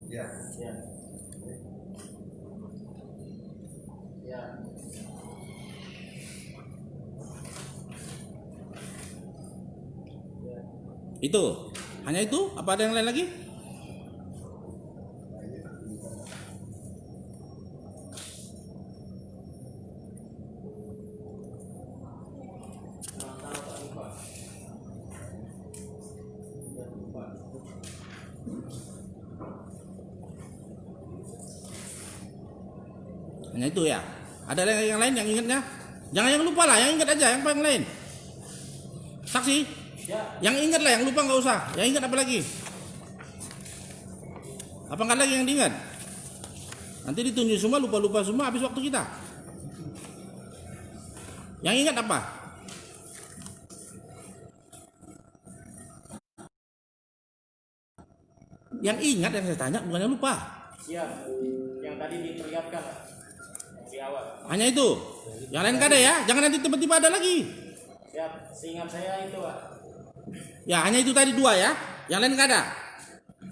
Ya. Ya. Ya. Itu hanya itu, apa ada yang lain lagi? Hanya itu ya. Ada yang lain yang ingatnya? Jangan yang lupa lah, yang ingat aja, yang paling lain. Saksi, Ya. yang ingat lah, yang lupa nggak usah. Yang ingat apa lagi? Apa nggak lagi yang diingat? Nanti ditunjuk semua, lupa-lupa semua, habis waktu kita. Yang ingat apa? Yang ingat yang saya tanya, bukan yang lupa. Siap. Yang tadi diperlihatkan yang di awal. Hanya itu. Yang lain nggak ada ya. Jangan nanti tiba-tiba ada lagi. Siap. Seingat saya itu, Pak. Ya, hanya itu tadi 2 ya. Yang lain nggak ada.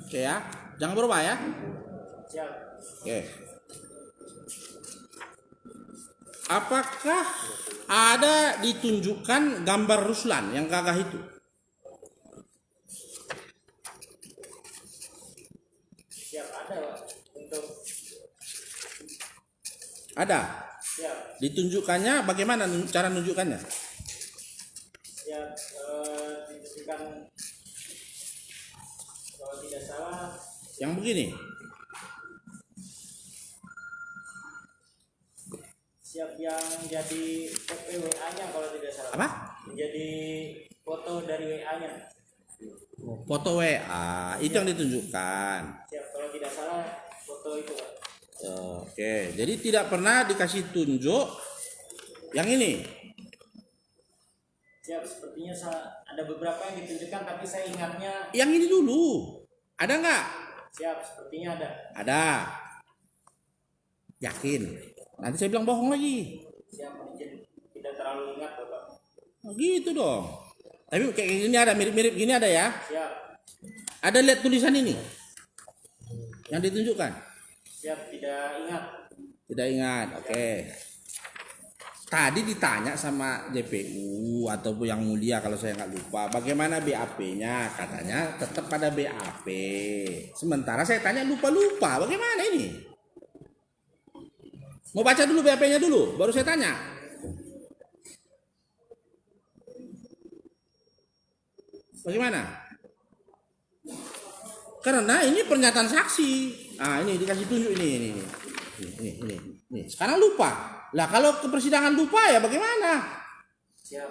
Oke ya. Jangan berubah ya. Siap. Oke. Apakah ada ditunjukkan gambar Ruslan yang gagah itu? Siap, ada, Pak. Untuk Ada. siap. Ditunjukkannya bagaimana cara nunjukkannya? Siap. Ditunjukkan kalau tidak salah. Yang begini. Siap, yang jadi WA-nya kalau tidak salah. Apa? Menjadi foto dari WA-nya. Foto WA itu yang ditunjukkan. Siap, kalau tidak salah foto itu, Pak. Oke, jadi tidak pernah dikasih tunjuk yang ini. Siap, sepertinya ada beberapa yang ditunjukkan tapi saya ingatnya. Yang ini dulu. Ada nggak? Siap, sepertinya ada. Ada. Yakin? Nanti saya bilang bohong lagi. Siap, izin tidak terlalu ingat, Bapak. Oh, gitu dong. Tapi kayak gini ada, mirip-mirip gini ada ya. Siap. Ada lihat tulisan ini yang ditunjukkan. Siap, tidak ingat. Tidak ingat. Oke. Tadi ditanya sama JPU ataupun yang mulia kalau saya nggak lupa, bagaimana BAP-nya? Katanya tetap pada BAP. Sementara saya tanya lupa-lupa, bagaimana ini? Mau baca dulu BAP-nya dulu, baru saya tanya. Bagaimana? Karena ini pernyataan saksi. Ah, ini dikasih tunjuk ini. Sekarang lupa. Lah kalau ke persidangan lupa ya bagaimana? Siap.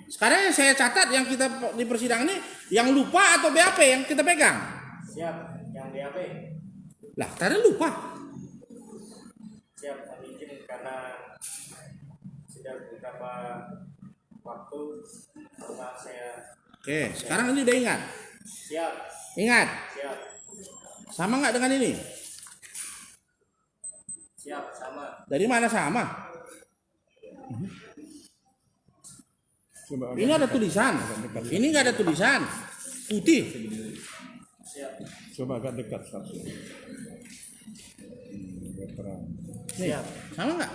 Sekarang yang saya catat yang kita di persidangan ini yang lupa atau BAP yang kita pegang. Siap, yang BAP. Lah, karena lupa. Siap, mohon izin karena sudah beberapa waktu setelah saya. Oke, sekarang ini udah ingat. Siap. Ingat. Siap. Sama nggak dengan ini? Siap, sama. Dari mana sama? Ini ada tulisan. Ini nggak ada tulisan. Putih. Siap. Coba agak dekat saksi. Nih, sama nggak?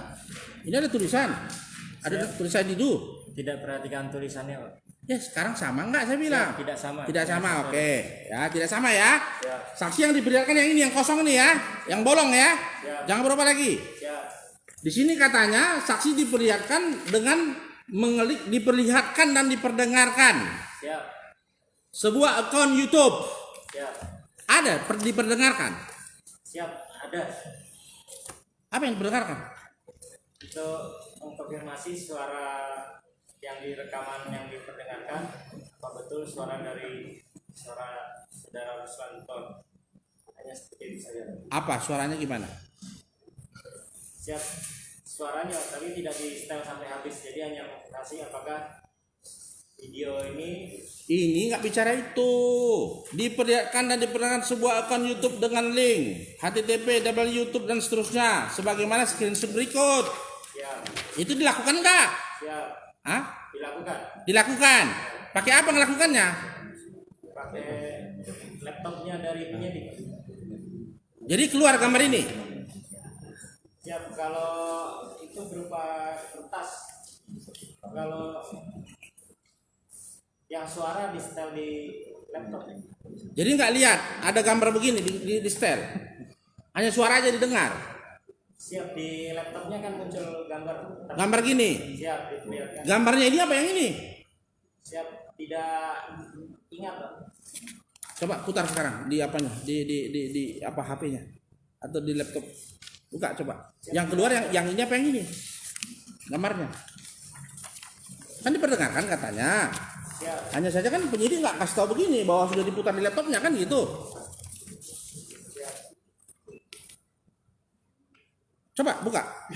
Ini ada tulisan. Ada tulisan itu. Tidak perhatikan tulisannya, Pak. Ya, sekarang sama nggak saya bilang? Siap, tidak sama. Tidak sama, oke. Ya, tidak sama ya. Siap. Saksi yang diperlihatkan yang ini, yang kosong ini ya. Yang bolong ya. Siap. Jangan berubah lagi. Siap. Di sini katanya saksi diperlihatkan dengan diperlihatkan dan diperdengarkan Siap. sebuah akun YouTube. Siap. Ada diperdengarkan. Siap, ada. Apa yang diperdengarkan? Itu mengkonfirmasi suara yang direkaman yang diperdengarkan apa betul suara dari suara saudara Ruslan Ton. Hanya seperti itu saja. Apa suaranya gimana? Siap, suaranya tapi tidak di setel sampai habis, jadi hanya mengkonfirmasi apakah video ini. Ini nggak bicara itu. Diperlihatkan dan diperdengarkan sebuah akun YouTube dengan link http YouTube dan seterusnya sebagaimana screenshot berikut. Siap. Itu dilakukan nggak? Siap. Hah? Dilakukan. Dilakukan. Pakai apa ngelakukannya? Pakai laptopnya dari penyidik. Jadi keluar gambar ini. Siap, kalau itu berupa kertas. Kalau yang suara di setel di laptop. Jadi nggak lihat ada gambar begini di setel. Hanya suara aja didengar. Siap, di laptopnya kan muncul gambar. Gambar gini. Siap, diperlihatkan. Gambarnya ini apa yang ini? Siap, tidak ingat, Pak. Coba putar sekarang di apanya? Di apa HP-nya? Atau di laptop? Buka coba. Yang keluar yang ini apa yang ini? Gambarnya. Kan diperdengarkan katanya. Siap. Hanya saja kan penyidik nggak kasih tahu begini bahwa sudah diputar di laptopnya kan gitu. Siap. Coba buka.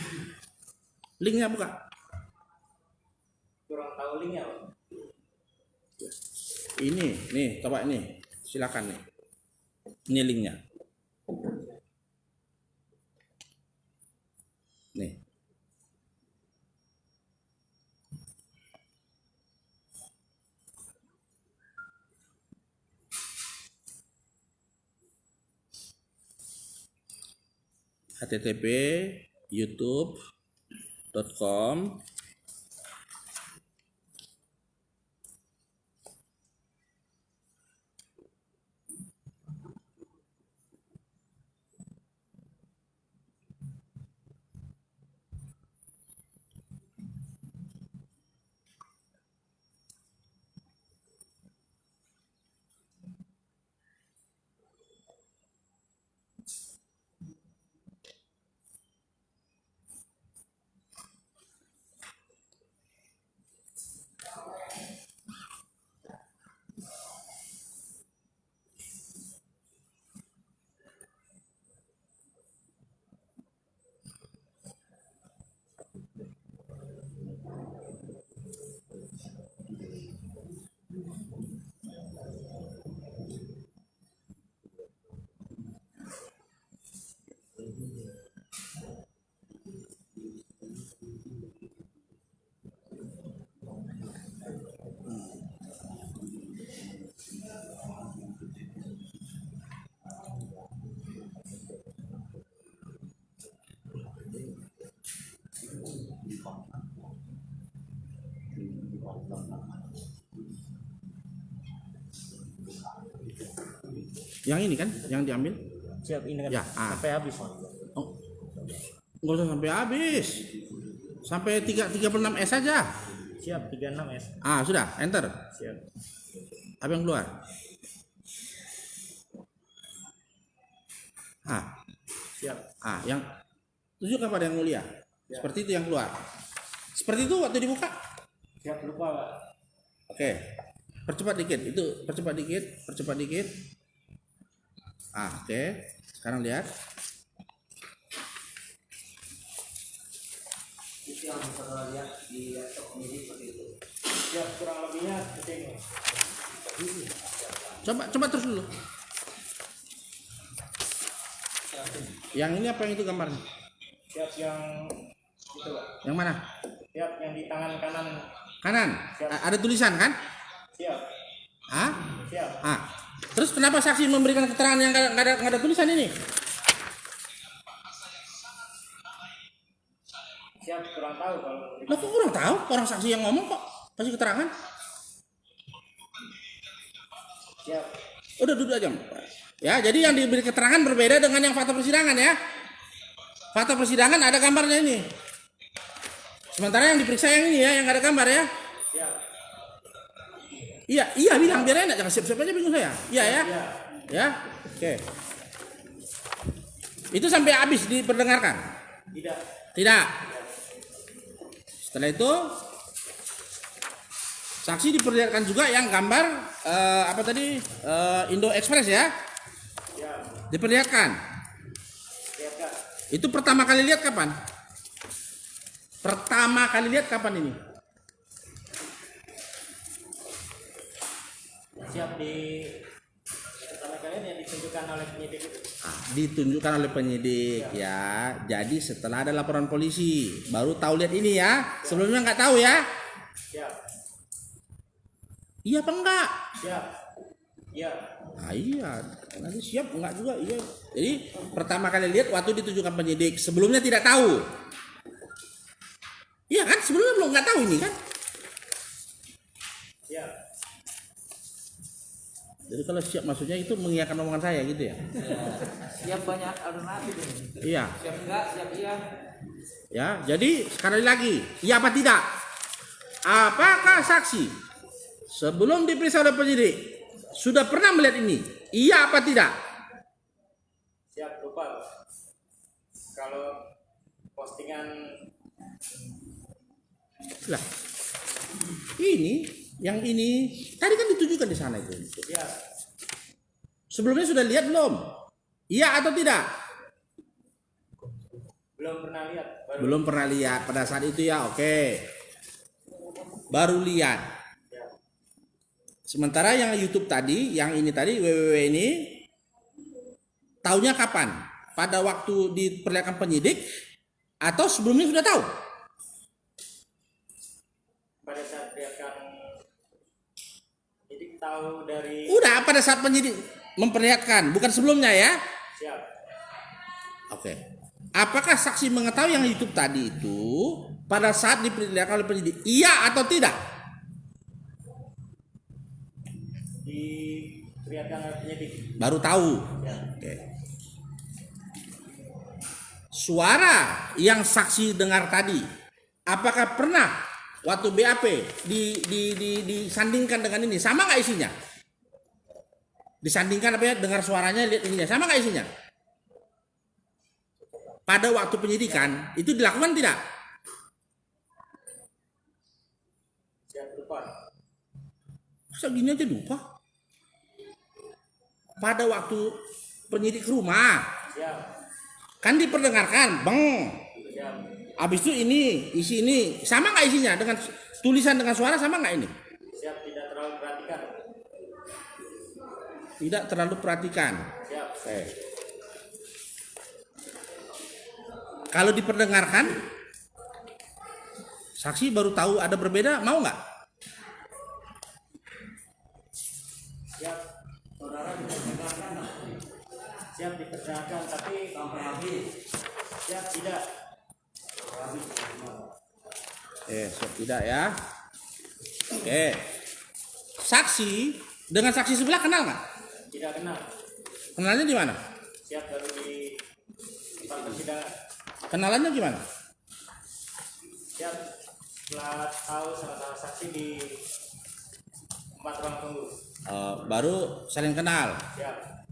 Linknya buka. Kurang tahu linknya, Pak. Ini, nih, coba ini. Silakan nih. Ini linknya. Nih. http youtube.com yang ini kan yang diambil. Siap, ini kan Ya, sampai habis. Oh, nggak usah sampai habis. Sampai 36S saja. Siap, 36S. Sudah, enter. Siap. Apa yang keluar? Siap. Yang tunjukkan pada yang mulia. Ya. Seperti itu yang keluar. Seperti itu waktu dibuka. Siap, lupa, Pak. Oke. Percepat dikit. Itu percepat dikit. Oke. Sekarang lihat. Itu yang saudara lihat di laptop ini seperti itu. Siap, kurang lebihnya seperti ini. Coba terus dulu. Yang ini apa yang itu gambarnya? Siap, yang itu, Pak. Yang mana? Siap, yang di tangan kanan. Kanan. Siap. Ada tulisan kan? Siap. Siap. Terus kenapa saksi memberikan keterangan yang nggak ada tulisan ini? Siap, kurang tahu kalau. Lah kok kurang tahu? Orang saksi yang ngomong kok kasih keterangan? Siap. Udah duduk aja. Ya, jadi yang diberi keterangan berbeda dengan yang fakta persidangan ya. Fakta persidangan ada gambarnya ini. Sementara yang diperiksa yang ini ya, yang nggak ada gambar ya. Siap. Iya bilang biar enak, jangan siap-siap aja bingung saya. Iya ya. Ya. Oke. Itu sampai habis diperdengarkan? Tidak. Setelah itu saksi diperlihatkan juga yang gambar Indo Express ya. Diperlihatkan. Itu pertama kali lihat kapan? Ini? Siap, pertama kali yang ditunjukkan oleh penyidik itu. Ditunjukkan oleh penyidik ya. Jadi setelah ada laporan polisi baru tahu lihat ini ya. Sebelumnya nggak tahu ya. Siap. Iya apa enggak? Siap. Iya. Nah, iya, nanti siap enggak juga, iya. Jadi pertama kali lihat waktu ditujukan penyidik, sebelumnya tidak tahu. Iya kan, sebelumnya belum nggak tahu ini kan. Iya. Jadi kalau siap maksudnya itu mengiyakan omongan saya gitu ya. Siap banyak alternatif ini. Iya. Siap enggak, siap iya. Ya, jadi sekali lagi, iya apa tidak? Apakah saksi sebelum diperiksa oleh penyidik sudah pernah melihat ini? Iya apa tidak? Siap, lupa. Kalau postingan Lah, ini, yang ini tadi kan ditujukan di sana itu. siap, Sebelumnya sudah lihat belum? Iya atau tidak? belum pernah lihat. Belum pernah lihat pada saat itu ya, oke. Baru lihat. Siap. Sementara yang YouTube tadi, yang ini tadi www ini, taunya kapan? Pada waktu diperlihatkan penyidik atau sebelumnya sudah tahu? Pada saat lihatkan jadi tahu dari Udah pada saat penyidik memperlihatkan, bukan sebelumnya ya? siap, Oke. Apakah saksi mengetahui yang YouTube tadi itu pada saat diperlihatkan oleh penyidik? Iya atau tidak? diperlihatkan oleh penyidik. Baru tahu. Siap. Oke. Suara yang saksi dengar tadi, apakah pernah waktu BAP disandingkan dengan ini, sama nggak isinya? Disandingkan apa ya, dengar suaranya, lihat ininya, sama nggak isinya? Pada waktu penyidikan itu dilakukan tidak? Siap, lupa. Masa gini aja lupa? Pada waktu penyidik ke rumah Siap, kan diperdengarkan, beng. siap, Abis itu ini, isi ini, sama nggak isinya dengan tulisan dengan suara, sama nggak ini? siap, tidak terlalu perhatikan. Tidak terlalu perhatikan. Siap, Oke. Kalau diperdengarkan, saksi baru tahu ada berbeda, mau nggak? siap. Saudara diperdengarkan. Siap, diperdengarkan, tapi siap, tidak. Siap tidak ya. Oke. Saksi dengan saksi sebelah kenal nggak? Tidak kenal. Kenalnya di mana? Siap, baru di tempat persidangan. Kenalannya gimana? Siap, setelah tahu sama-sama saksi di tempat ruang tunggu. Baru saling kenal. Siap,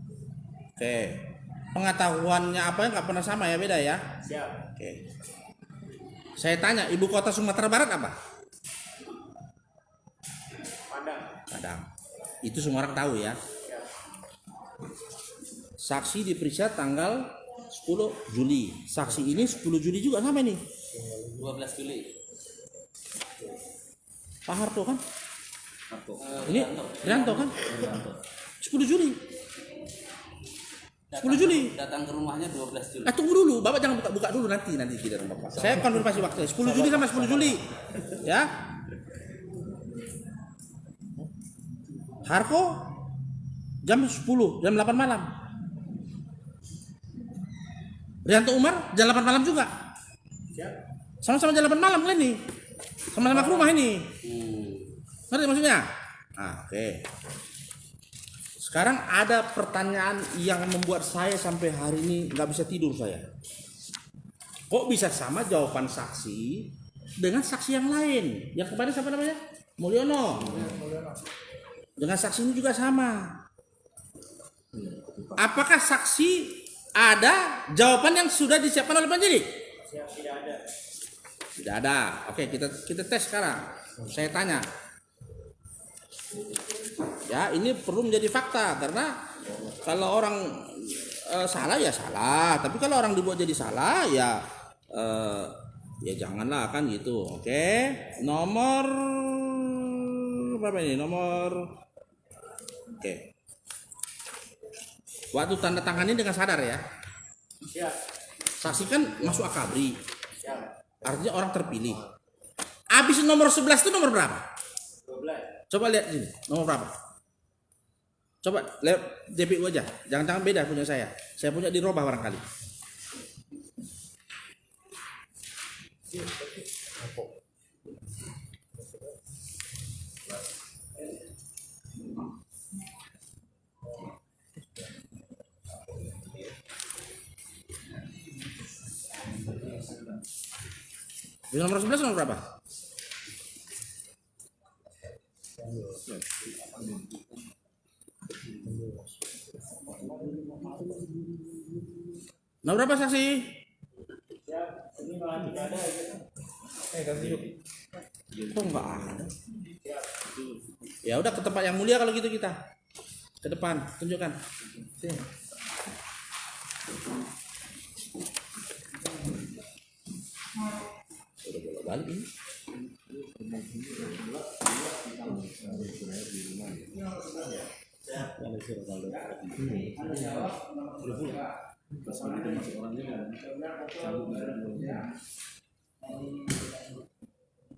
Oke. Pengetahuannya apa nggak pernah sama ya, beda ya? siap. Oke. Saya tanya, ibu kota Sumatera Barat apa? Padang. Padang. Itu semua orang tahu ya. Siap, Saksi diperiksa tanggal 10 Juli. Saksi ini 10 Juli juga sama nih. 12 Juli. Pak Harto kan? Harto. Ini Rianto kan? 10 Juli. 10 Juli. Datang ke rumahnya 12 Juli. Tunggu dulu, Bapak jangan buka dulu nanti tidak Bapak. Saya konfirmasi waktu 10 Juli sama 10 Juli. Ya. Harko jam 10, jam 8 malam. Rianto Umar jam 8 malam juga. siap. Sama-sama jam 8 malam kan ini. Sama-sama ke rumah ini. Ngerti maksudnya? Oke. Sekarang ada pertanyaan yang membuat saya sampai hari ini nggak bisa tidur saya. Kok bisa sama jawaban saksi dengan saksi yang lain? Yang kemarin siapa namanya? Mulyono. Dengan saksi ini juga sama. Apakah saksi ada jawaban yang sudah disiapkan oleh penyidik? Siap, tidak ada. Tidak ada. Oke, kita tes sekarang. Saya tanya. Ya, ini perlu menjadi fakta karena kalau orang salah ya salah, tapi kalau orang dibuat jadi salah ya janganlah kan gitu. Oke. Nomor berapa ini? Oke. Waktu tanda tangan ini dengan sadar ya. Siap, Saksi kan masuk akabri. siap. Artinya orang terpilih. Habis nomor 11 itu nomor berapa? 12. Coba lihat sini, nomor berapa? Coba lewat JPU aja. Jangan-jangan beda punya saya. Saya punya dirubah barangkali. Di nomor 11 nomor berapa? Nomor berapa saksi? Siap. Ini malah tidak ada gitu. Kok nggak ada? Ya udah ke tempat yang mulia kalau gitu kita. Ke depan, tunjukkan. Sini. Udah bolak balik ini.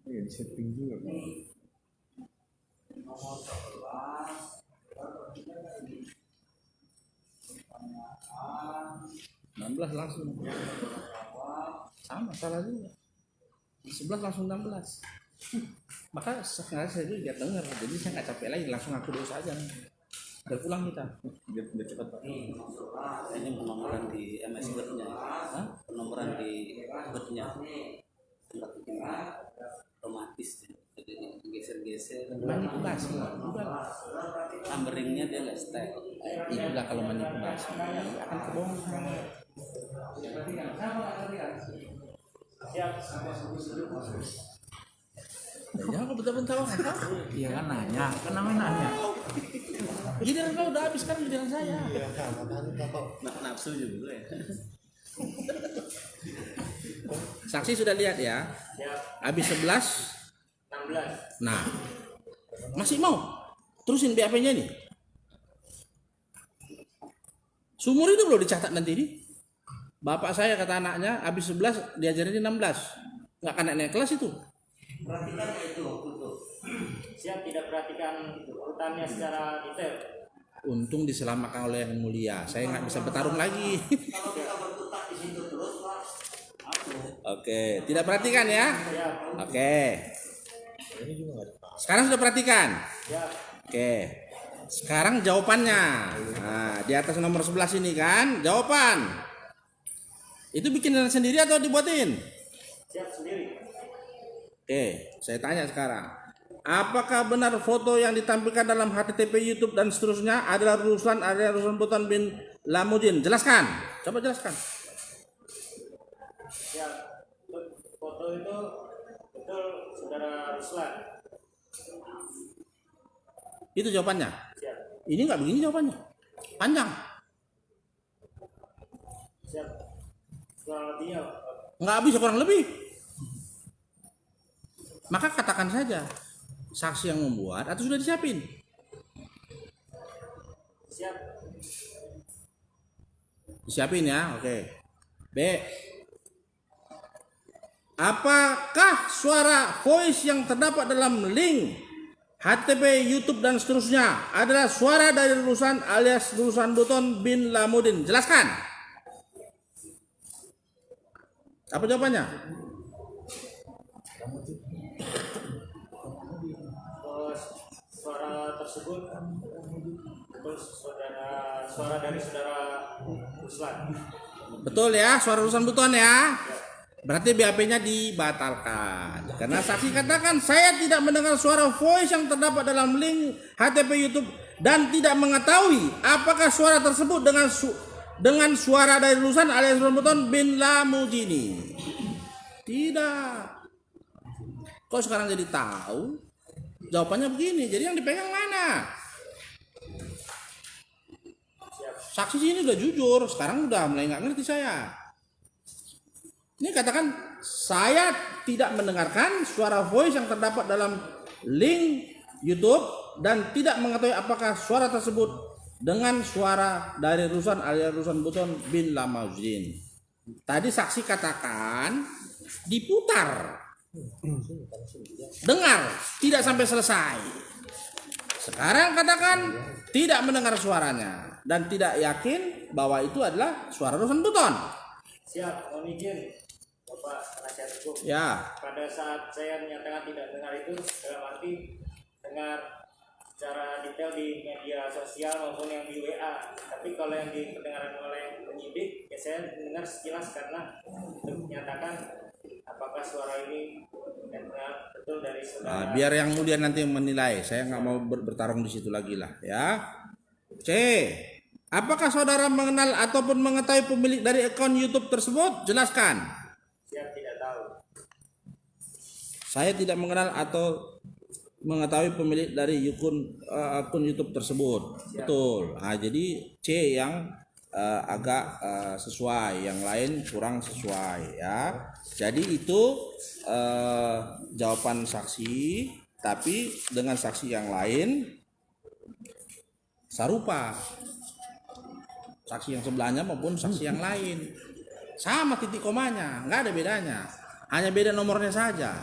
Iya, di setting juga kan. Belas langsung. Sama salah juga. 11 langsung 16. Maka sekarang saya juga dengar, jadi saya nggak capek lagi, langsung aku dulu saja. Udah pulang kita. Biar cepat Pak. Ini penomoran di MS Word-nya. Penomoran di Word-nya. Tempat bikin otomatis. Jadi geser-geser. Manipulasi lah. Numberingnya dia nggak style. Itulah kalau manipulasi akan kebohongan. Siap. Jangan kau bentar-bentar orang kau. Iya kan nanya, kan namanya nanya. Giliran kau udah habis kan giliran saya. Nafsu juga ya. Saksi sudah lihat ya. Siap. Habis 11. 16. Nah. Masih mau terusin BAP-nya nih. Sumur itu belum dicatat nanti ini. Bapak saya kata anaknya habis 11 diajarin di 16. Nggak akan naik kelas itu. Siap, tidak perhatikan urutannya secara detail. Untung diselamatkan oleh yang mulia. Saya nggak bisa bertarung lagi. Oke, tidak perhatikan ya. Siap. Oke. Sekarang sudah perhatikan. Siap. Oke. Sekarang jawabannya. Nah, di atas nomor 11 ini kan, jawaban. Itu bikin sendiri atau dibuatin? Siap sendiri. Oke, saya tanya sekarang. Apakah benar foto yang ditampilkan dalam HTTP YouTube dan seterusnya adalah Ruslan Buton bin Lamudin? Jelaskan. Coba jelaskan. Siap. Foto itu betul saudara Ruslan. Itu jawabannya. Siap. Ini nggak begini jawabannya. Panjang. Siap. Kurang lebihnya. Nggak habis kurang lebih. Maka katakan saja saksi yang membuat atau sudah disiapin. Siap. Disiapin ya, oke. B. Apakah suara voice yang terdapat dalam link HTTP YouTube dan seterusnya adalah suara dari Ruslan alias Ruslan Buton bin Lamudin? Jelaskan. Apa jawabannya? Suara tersebut betul suara dari saudara Ruslan. Betul ya, suara Ruslan Buton ya. Berarti BAP-nya dibatalkan. Karena saksi katakan saya tidak mendengar suara voice yang terdapat dalam link HTTP YouTube dan tidak mengetahui apakah suara tersebut dengan suara dari Ruslan alias Ruslan Buton bin Lamudini. Tidak. Kok sekarang jadi tahu? Jawabannya begini. Jadi yang dipegang mana? Saksi sini udah jujur. Sekarang udah mulai nggak ngerti saya. Ini katakan saya tidak mendengarkan suara voice yang terdapat dalam link YouTube dan tidak mengetahui apakah suara tersebut dengan suara dari Ruslan alias Ruslan Buton bin Lamudin. Tadi saksi katakan diputar. Dengar, tidak sampai selesai. Sekarang katakan tidak mendengar suaranya dan tidak yakin bahwa itu adalah suara Ruslan Buton. Siap, mohon izin Bapak penasihat hukum. Ya, Pada saat saya menyatakan tidak dengar itu dalam arti dengar secara detail di media sosial maupun yang di WA. Tapi kalau yang diperdengarkan oleh penyidik, ya saya dengar sekilas karena untuk menyatakan apakah suara ini benar betul dari saudara. biar yang mulia nanti menilai. Saya nggak mau bertarung di situ lagi lah. Ya. C. Apakah saudara mengenal ataupun mengetahui pemilik dari akun YouTube tersebut? Jelaskan. Siap, tidak tahu. Saya tidak mengenal atau mengetahui pemilik dari akun YouTube tersebut. Betul. Nah, jadi C yang agak sesuai, yang lain kurang sesuai ya. Jadi itu jawaban saksi, tapi dengan saksi yang lain serupa. Saksi yang sebelahnya maupun saksi yang lain sama titik komanya, nggak ada bedanya, hanya beda nomornya saja.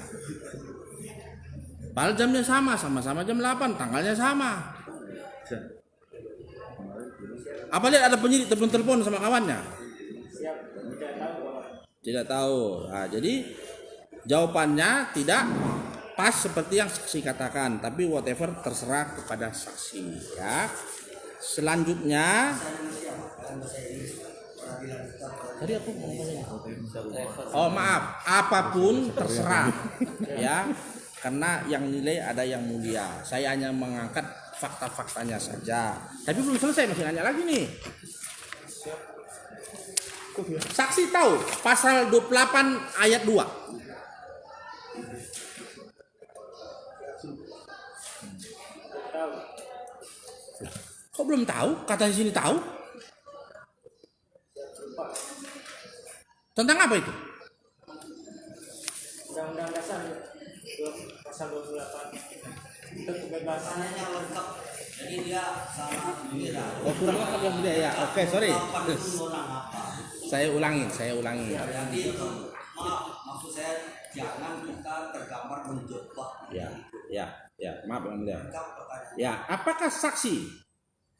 Padahal jamnya sama-sama jam 8, tanggalnya sama. Apa lihat ada penyidik telepon sama kawannya? Siap, tidak tahu Bapak. Tidak tahu. Nah, jadi jawabannya tidak pas seperti yang saksi katakan, tapi whatever terserah kepada saksi ya. Selanjutnya tadi aku mau oh maaf, apapun terserah ya, karena yang nilai ada yang mulia. Saya hanya mengangkat fakta-faktanya saja. Tapi belum selesai, masih nanya lagi nih. Saksi tahu pasal 28 ayat 2. Tahu. Kok belum tahu? Kata di sini tahu. Tentang apa itu? Undang-undang dasar pasal 28 itu kebebasan lengkap. Jadi dia sama Mira. Oh, kurang apa yang mulia ya? Oke, sorry. Kurang apa? Saya ulangi. Jadi maaf, maksud saya jangan kita tergambar menjebak. Ya, maaf yang mulia. Lengkap pertanyaan. Ya, apakah saksi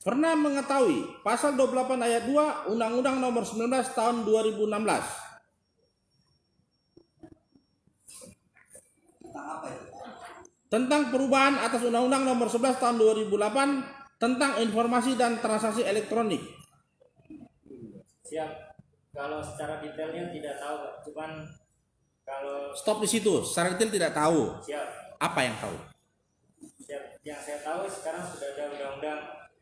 pernah mengetahui pasal 28 ayat 2 Undang-Undang Nomor 19 Tahun 2016 Tentang apa itu? tentang perubahan atas Undang-Undang Nomor 11 Tahun 2008 tentang informasi dan transaksi elektronik? siap. Kalau secara detailnya tidak tahu, Pak. Cuman kalau Stop di situ. Secara detail tidak tahu. siap, Apa yang tahu? siap. Yang saya tahu sekarang sudah ada undang-undang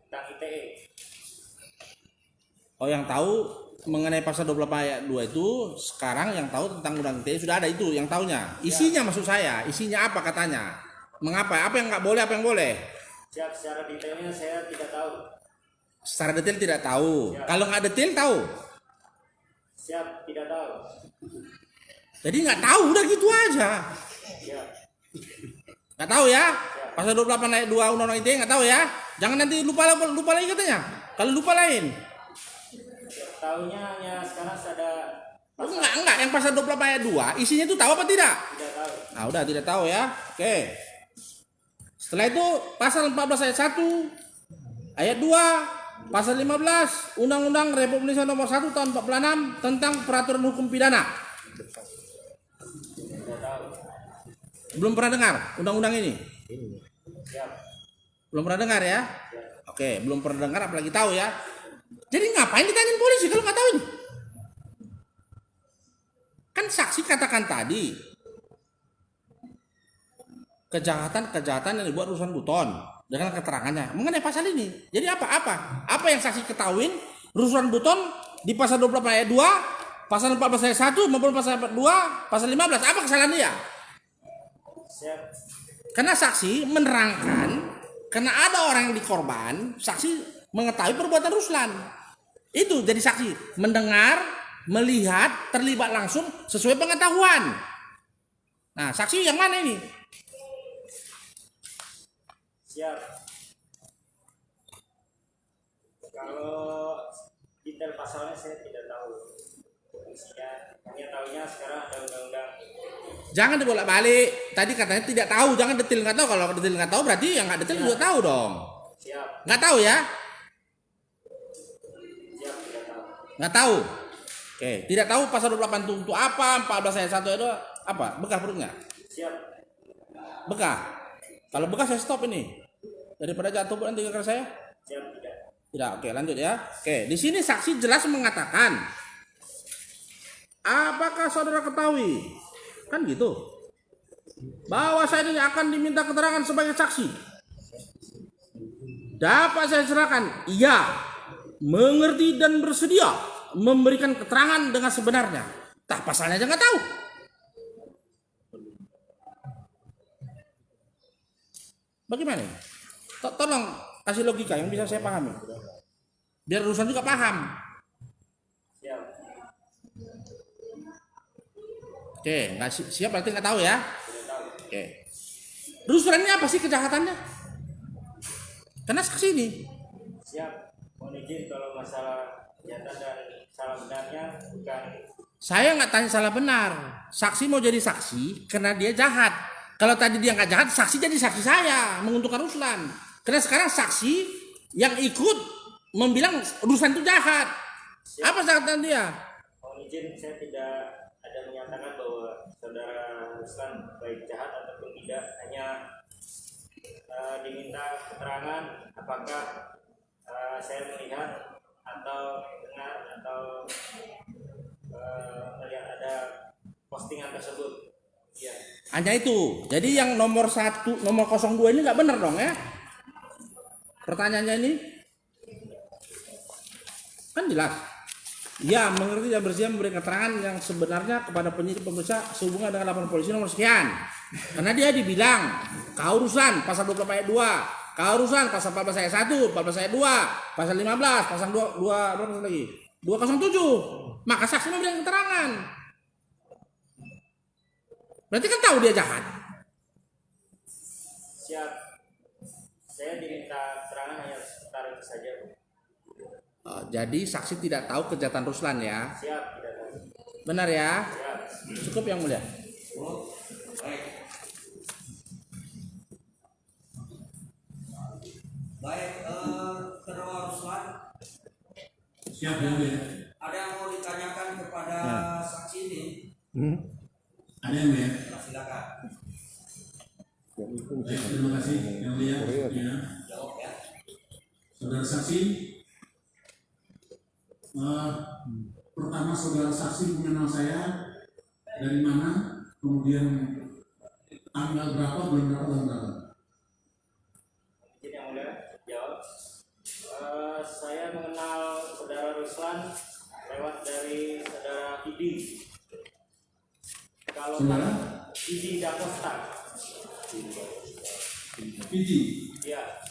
tentang ITE. Oh, yang tahu mengenai pasal 28 ayat 2 itu sekarang yang tahu tentang undang ITE sudah ada itu yang tahunya. Isinya maksud saya, isinya apa katanya? Mengapa? Apa yang nggak boleh, apa yang boleh? Siap, secara detailnya saya tidak tahu. Secara detail tidak tahu. Ya. Kalau nggak detail tahu. Siap, tidak tahu. Jadi nggak tahu, udah gitu aja. Siap. Nggak tahu ya. Pasal 28 ayat 2 undang-undang ITE nggak tahu ya. Jangan nanti lupa lagi katanya. Kalau lupa lain. Tahunya hanya sekarang ada Oh, enggak. Yang pasal 28 ayat 2 isinya itu tahu apa tidak? tidak tahu. Nah, udah tidak tahu ya. Oke. Setelah itu pasal 14 ayat 1 ayat 2 pasal 15 Undang-Undang Republik Indonesia Nomor 1 Tahun 46 tentang peraturan hukum pidana. Tidak tahu. Belum pernah dengar undang-undang ini? Siap. Belum pernah dengar ya? Oke, belum pernah dengar apalagi tahu ya. Jadi ngapain ditanyain polisi kalau nggak tahu ini? Kan saksi katakan tadi kejahatan yang dibuat Ruslan Buton dengan keterangannya mengenai pasal ini. Jadi apa yang saksi ketahuin Ruslan Buton di pasal 28 ayat 2, pasal 14 ayat 1 maupun pasal 42, pasal 15, apa kesalahan dia? Siap. Karena saksi menerangkan karena ada orang yang dikorban, saksi mengetahui perbuatan Ruslan. Itu jadi saksi mendengar, melihat, terlibat langsung sesuai pengetahuan. Nah, saksi yang mana ini? Siap. Kalau detail pasalnya saya tidak tahu. Isinya hanya tahunya sekarang ada undang-undang Jangan dibolak-balik. Tadi katanya tidak tahu, jangan detail nggak tahu. Kalau detail nggak tahu berarti yang nggak detail juga tahu dong. Siap. Nggak tahu ya? Siap, tidak tahu. Nggak tahu. Oke, tidak tahu pasal 28 itu untuk apa? 14 ayat 1 itu apa? Bekah perutnya? Siap. Bekah. Kalau bekah saya stop ini. Daripada jatuh nanti ke saya. Siap, tidak. Tidak, oke lanjut ya. Oke, di sini saksi jelas mengatakan, apakah saudara ketahui? Kan gitu. Bahwa saya ini akan diminta keterangan sebagai saksi. Dapat saya serahkan? Iya. Mengerti dan bersedia memberikan keterangan dengan sebenarnya. Tak pasalnya aja nggak tahu. Bagaimana? Tolong kasih logika yang bisa saya pahami. Biar urusan juga paham. Siap. Oke, nggak siap berarti nggak tahu ya. Tidak tahu. Oke. Ruslan ini apa sih kejahatannya? Karena saksi ini. Siap. Mohon izin kalau masalah kejahatan dan salah benarnya bukan. Saya nggak tanya salah benar. Saksi mau jadi saksi karena dia jahat. Kalau tadi dia nggak jahat, saksi jadi saksi saya menguntungkan Ruslan. Karena sekarang saksi yang ikut membilang Ruslan itu jahat. Apa kesalahan dia? Mohon izin, saya tidak ada menyatakan bahwa saudara Ruslan baik jahat ataupun tidak, hanya diminta keterangan apakah saya melihat atau dengar atau melihat ada postingan tersebut. Ya. Hanya itu. Jadi yang nomor 1, nomor 02 ini nggak benar dong ya? Pertanyaannya ini kan jelas. Ya, mengerti dan bersedia memberi keterangan yang sebenarnya kepada penyidik pemeriksa sehubungan dengan laporan polisi nomor sekian. Karena dia dibilang keurusan pasal 24 ayat 2, keurusan pasal 14 ayat 1, 14 ayat 2, pasal 15, pasal 2 berapa pasal lagi? 207. Maka saksi memberikan keterangan. Berarti kan tahu dia jahat. Siap. Saya diminta keterangan hanya seputar itu saja. Jadi saksi tidak tahu kejahatan Ruslan ya. Siap, tidak tahu. Benar ya? Siap. Cukup yang mulia. Oh, baik. Baik, terdakwa Ruslan, Siap ya, Bu. ada yang mau ditanyakan kepada saksi ini? Ada yang ya? Silakan. Baik, terima kasih yang mulia. Ya. Jawab ya. Saudara saksi, pertama saudara saksi mengenal saya dari mana, kemudian tanggal berapa, bulan berapa, tahun berapa? Izin yang mulia, jawab. Saya mengenal saudara Ruslan lewat dari saudara Idi. Kalau Saudara? Idi Dakosta. Fiji. Ya.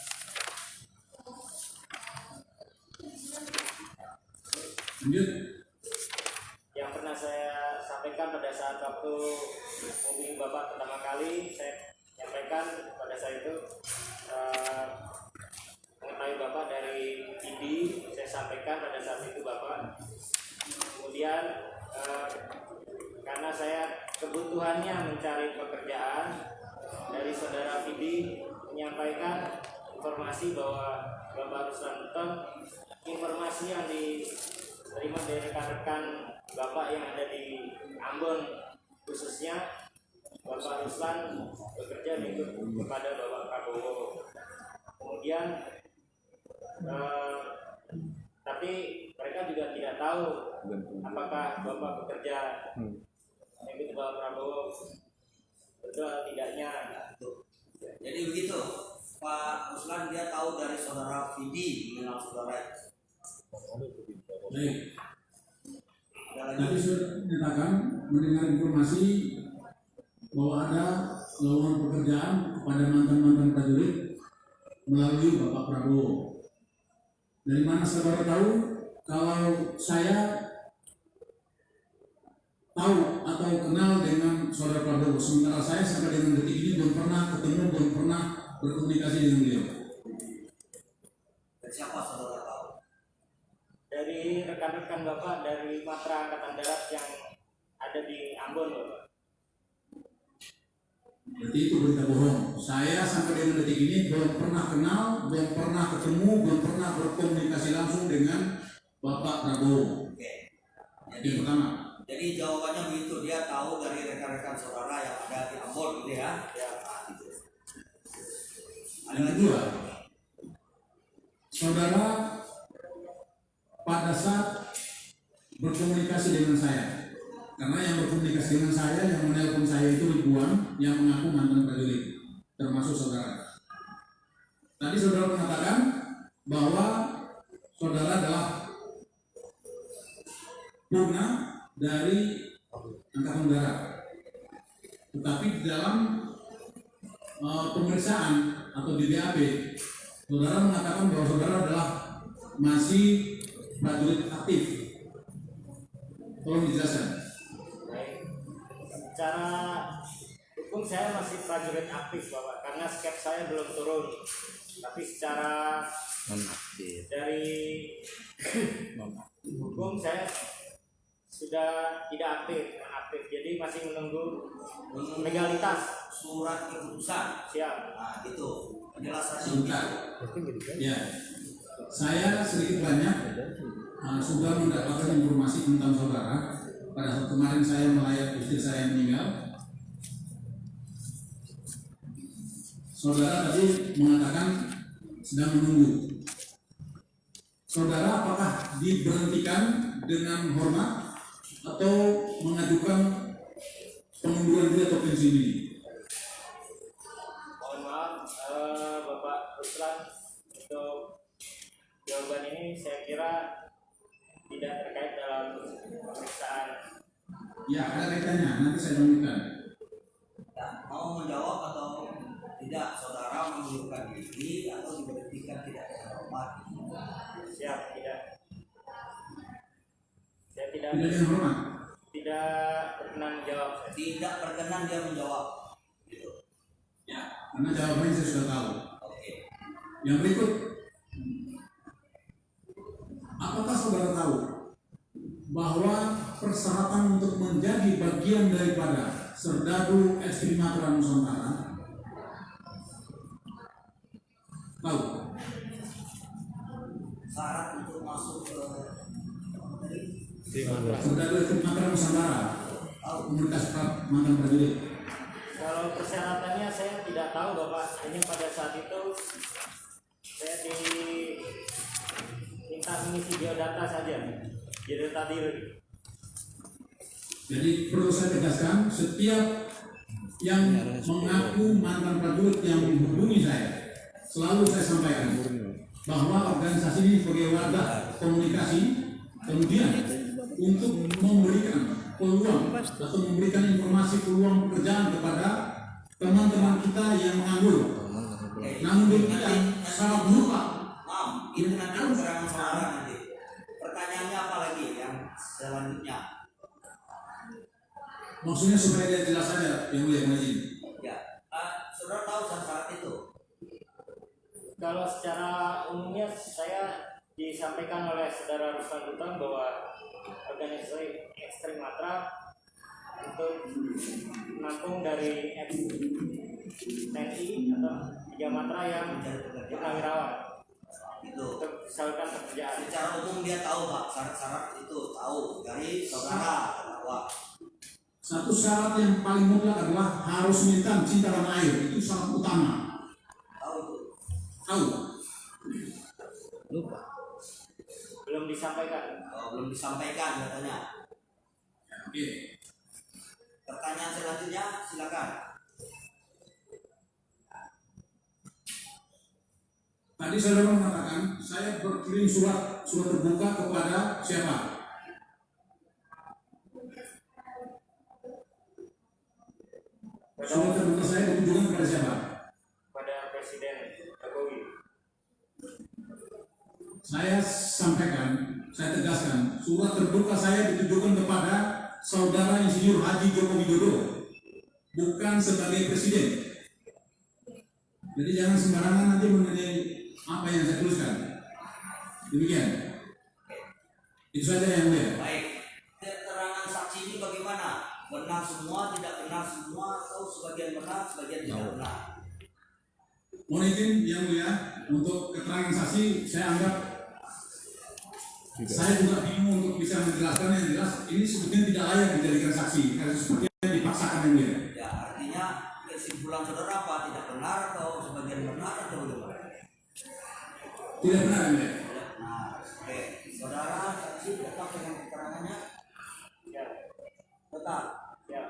Lanjut. Yang pernah saya sampaikan pada saat waktu menghubungi Bapak pertama kali, saya sampaikan pada saat itu mengetahui Bapak dari ID, saya sampaikan pada saat itu Bapak. Kemudian karena saya kebutuhannya mencari pekerjaan, dari saudara Fidi menyampaikan informasi bahwa Bapak Ruslan Tom, informasi yang diterima dari rekan-rekan Bapak yang ada di Ambon, khususnya Bapak Ruslan bekerja mengikut kepada Bapak Prabowo. Kemudian tapi mereka juga tidak tahu apakah Bapak bekerja mengikut Bapak Prabowo, betul atau tidaknya. Jadi begitu, Pak Ruslan dia tahu dari saudara Fidi mengenal saudara itu. Baik. Ada lagi? Tadi sudah menyatakan mendengar informasi bahwa ada lowongan pekerjaan kepada mantan-mantan prajurit melalui Bapak Prabowo. Dari mana saudara tahu kalau saya tahu atau kenal dengan saudara Prabowo, sementara saya sampai dengan detik ini belum pernah ketemu, belum pernah berkomunikasi dengan beliau? Dari siapa saudara tahu? Dari rekan-rekan Bapak dari Matra Angkatan Darat yang ada di Ambon, Bapak. Berarti itu berita bohong. Saya sampai dengan detik ini belum pernah kenal, belum pernah ketemu, belum pernah berkomunikasi langsung dengan Bapak Prabowo. Oke. Yang pertama. Jadi jawabannya begitu, dia tahu dari rekan-rekan saudara yang ada di Ambon gitu ya. Ya, gitu. Yang kedua, saudara pada saat berkomunikasi dengan saya, karena yang berkomunikasi dengan saya, yang menelpon saya itu ribuan, yang mengaku mantan prajurit, termasuk saudara. Tadi saudara mengatakan bahwa saudara adalah purna dari Angkatan Darat, tetapi di dalam pemeriksaan atau di BAP, saudara mengatakan bahwa saudara adalah masih prajurit aktif. Tolong dijelaskan. Baik. Secara hukum saya masih prajurit aktif Bapak, karena skep saya belum turun. Tapi secara nonaktif. dari hukum saya sudah tidak aktif, non-aktif. Jadi masih menunggu legalitas Surat keputusan. siap. Nah, gitu. Penjelasannya. Sebentar. Ya, saya sedikit banyak sudah mendapatkan informasi tentang saudara. Pada saat kemarin saya melayat istri saya yang meninggal, saudara tadi mengatakan sedang menunggu. Saudara apakah diberhentikan dengan hormat atau mengajukan pengunduran diri atau pensiun dini? Mohon maaf Bapak Ruslan, untuk jawaban ini saya kira tidak terkait dalam pemeriksaan. Ya, ada kaitannya. Nanti saya lanjutkan. Ya, mau menjawab atau tidak, saudara mengundurkan diri atau diberhentikan tidak terhormat? Siap, tidak. Saya tidak Tidak dengan hormat. tidak berkenan menjawab. Tidak berkenan dia menjawab. Gitu. Ya, karena jawabannya saya sudah tahu. Oke. Yang berikut, apakah saudara tahu bahwa persyaratan untuk menjadi bagian daripada Serdadu Ekstrim Matra Nusantara? Tahu? Syarat untuk masuk ke Serdadu Ekstrim Matra Nusantara, komunitas mantan prajurit. Kalau persyaratannya saya tidak tahu Bapak. Hanya pada saat itu saya diminta mengisi biodata saja. Biodata diri. Jadi perlu saya tegaskan, setiap yang mengaku mantan prajurit yang menghubungi saya, selalu saya sampaikan bahwa organisasi ini sebagai wadah komunikasi, kemudian untuk memberikan peluang atau memberikan informasi peluang pekerjaan kepada teman-teman kita yang menganggur. Namun demikian sangat lupa. Maaf, itu nanti keterangan saudara nanti. Pertanyaannya apa lagi yang selanjutnya? Maksudnya supaya dia jelas saja yang mulia ini. Ya, saudara tahu syarat itu? Kalau secara umumnya saya disampaikan oleh saudara Ruslan Dutan bahwa organisasi Ekstrim Matra untuk menampung dari TNI atau 3 matra yang purnawirawan Itu. untuk disalurkan pekerjaan. Secara umum dia tahu Pak, syarat-syarat itu tahu dari saudara bahwa Satu syarat yang paling mutlak adalah harus militan cinta tanah air, itu syarat utama. tahu itu. Tahu? Lupa. Belum disampaikan. Oh, belum disampaikan katanya. Oke. Pertanyaan selanjutnya silakan. Tadi saudara mengatakan saya berkirim surat terbuka kepada siapa? Surat terbuka saya ditujukan kepada siapa? Pada Presiden Jokowi. Saya sampaikan, saya tegaskan, surat terbuka saya ditujukan kepada Saudara Insinyur Haji Joko Widodo, bukan sebagai presiden. Jadi jangan sembarangan nanti mengenai apa yang saya tuliskan. Demikian. Itu saja yang mulia. Baik. Keterangan saksi ini bagaimana? benar semua, tidak benar semua, atau sebagian benar, sebagian tidak benar. Mohon izin yang mulia untuk keterangan saksi saya anggap saya juga bingung untuk bisa menjelaskan yang jelas ini sebetulnya tidak layak dijadikan saksi karena sepertinya dipaksakan yang mulia. Ya artinya kesimpulan saudara apa? Tidak benar atau sebagian benar atau bagaimana? Tidak benar yang mulia. Tidak benar. Oke, saudara saksi tetap dengan keterangannya? Ya. Tetap. Ya.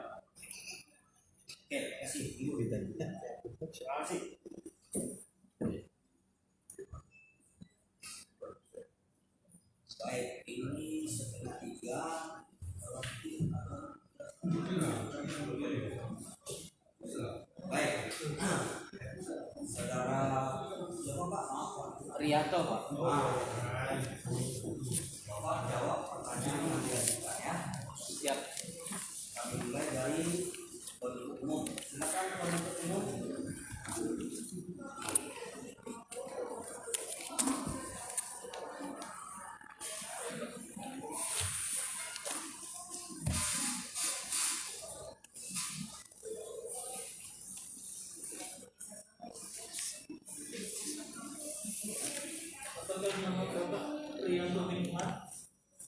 Oke, kasih ibu ditanya. Terima kasih. Baik, ini sepertiga. Baik, saudara siapa Pak? Maaf Pak. Rianto, Pak. Bapak jawab pertanyaan yang diajukan ya. Siap. Kami mulai dari penuntut umum. Silakan penuntut umum.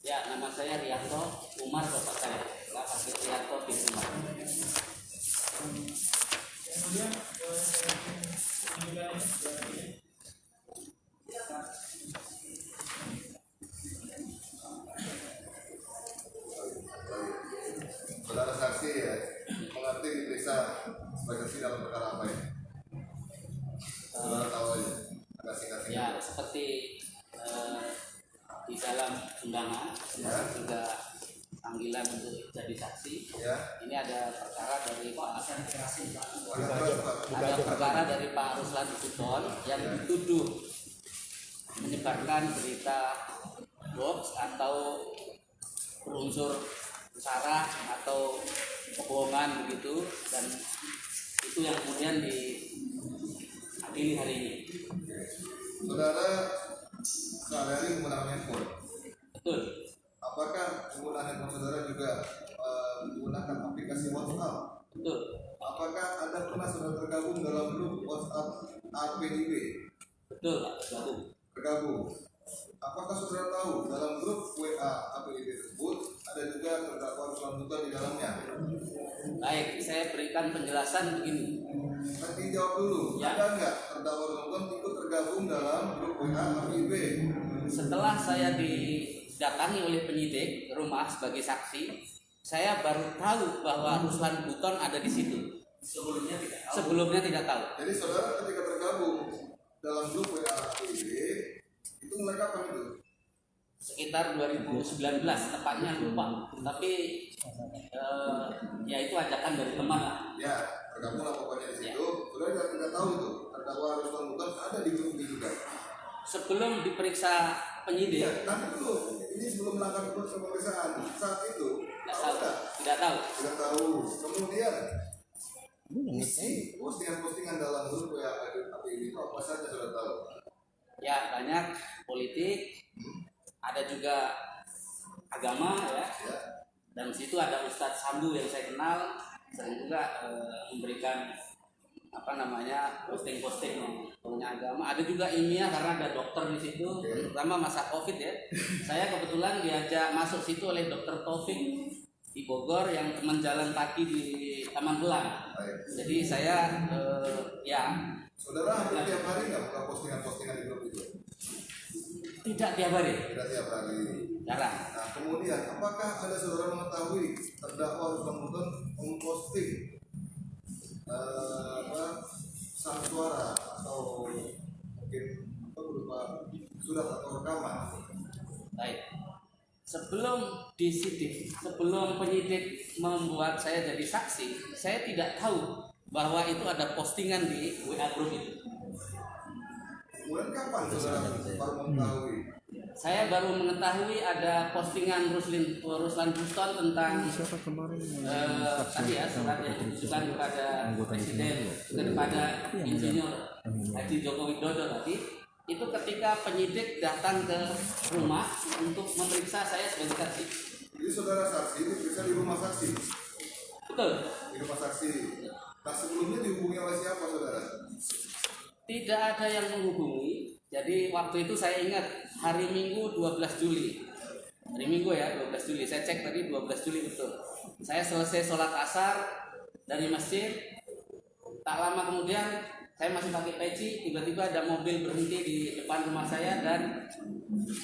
Ya, nama saya Rianto Umar, bapak saya. Pak Pasir Rianto bin Umar. Saudara saksi ya, mengerti diperiksa sebagai saksi dalam perkara apa ya? Saudara tahu aja, agak singkat-singkat. Ya, seperti di dalam undangan Ya. juga panggilan untuk jadi saksi. Ya, Ini ada perkara dari Pak Pak. ada perkara dari Pak Ruslan Buton yang dituduh menyebarkan berita hoax atau berunsur sara atau kebohongan begitu, dan itu yang kemudian diadili hari ini. Saudara sehari-hari menggunakan handphone. Betul. Apakah penggunaan handphone saudara juga menggunakan aplikasi WhatsApp? Betul. Apakah ada pernah saudara tergabung dalam grup WhatsApp APIB? Betul, Pak. Bergabung. Tergabung. Apakah saudara tahu dalam grup WA APIB tersebut ada juga terdakwa Ruslan Buton di dalamnya? Baik, saya berikan penjelasan begini. Nanti jawab dulu. Ya. Ada nggak terdakwa Ruslan Buton ikut tergabung dalam grup WA APIB? Setelah saya didatangi oleh penyidik ke rumah sebagai saksi, saya baru tahu bahwa Ruslan Buton ada di situ. Sebelumnya tidak tahu. Sebelumnya tidak tahu. Jadi saudara ketika tergabung dalam grup WA APIB itu mulai kapan itu? Sekitar 2019, tepatnya lupa. Tapi ya itu ajakan dari teman lah. Ya, tergabung lah pokoknya di situ. Saudara tidak tahu itu terdakwa Ruslan Buton ada di grup itu juga. Sebelum diperiksa penyidik, Iya, tapi dulu ini sebelum melakukan pemeriksaan saat itu tidak tahu tahu. nggak? Tidak tahu. Tidak tahu. Kemudian isi postingan-postingan dalam grup WA APIB itu apa saja sudah tahu? Ya, banyak politik, ada juga agama ya. Ya. Dan di situ ada Ustadz Sambu yang saya kenal, sering juga memberikan posting-posting punya agama. Ada juga ilmiah karena ada dokter di situ, terutama masa Covid ya. Saya kebetulan diajak masuk situ oleh Dokter Taufik di Bogor yang teman jalan kaki di Taman Belang. Baik. Jadi saya Saudara hampir tiap hari nggak buka postingan-postingan di grup itu? tidak tiap hari, Tidak tiap hari. jarang. Nah, kemudian apakah ada saudara mengetahui terdakwa Ruslan Buton memposting sang suara atau mungkin berupa surat atau rekaman? Baik. Sebelum disidik, sebelum penyidik membuat saya jadi saksi, saya tidak tahu bahwa itu ada postingan di WA group itu. Kemudian kapan saudara baru mengetahui? Saya baru mengetahui ada postingan Ruslan Buton tentang tadi ya surat yang ditujukan kepada Presiden, kepada Insinyur Haji Joko Widodo tadi. Itu ketika penyidik datang ke rumah untuk memeriksa saya sebagai saksi. Jadi saudara saksi diperiksa di rumah saksi. Betul. Di rumah saksi. Nah sebelumnya dihubungi oleh siapa saudara? Tidak ada yang menghubungi. Jadi waktu itu saya ingat hari Minggu 12 Juli. Hari Minggu ya 12 Juli. Saya cek tadi 12 Juli betul. Saya selesai sholat asar dari masjid. Tak lama kemudian saya masih pakai peci. Tiba-tiba ada mobil berhenti di depan rumah saya dan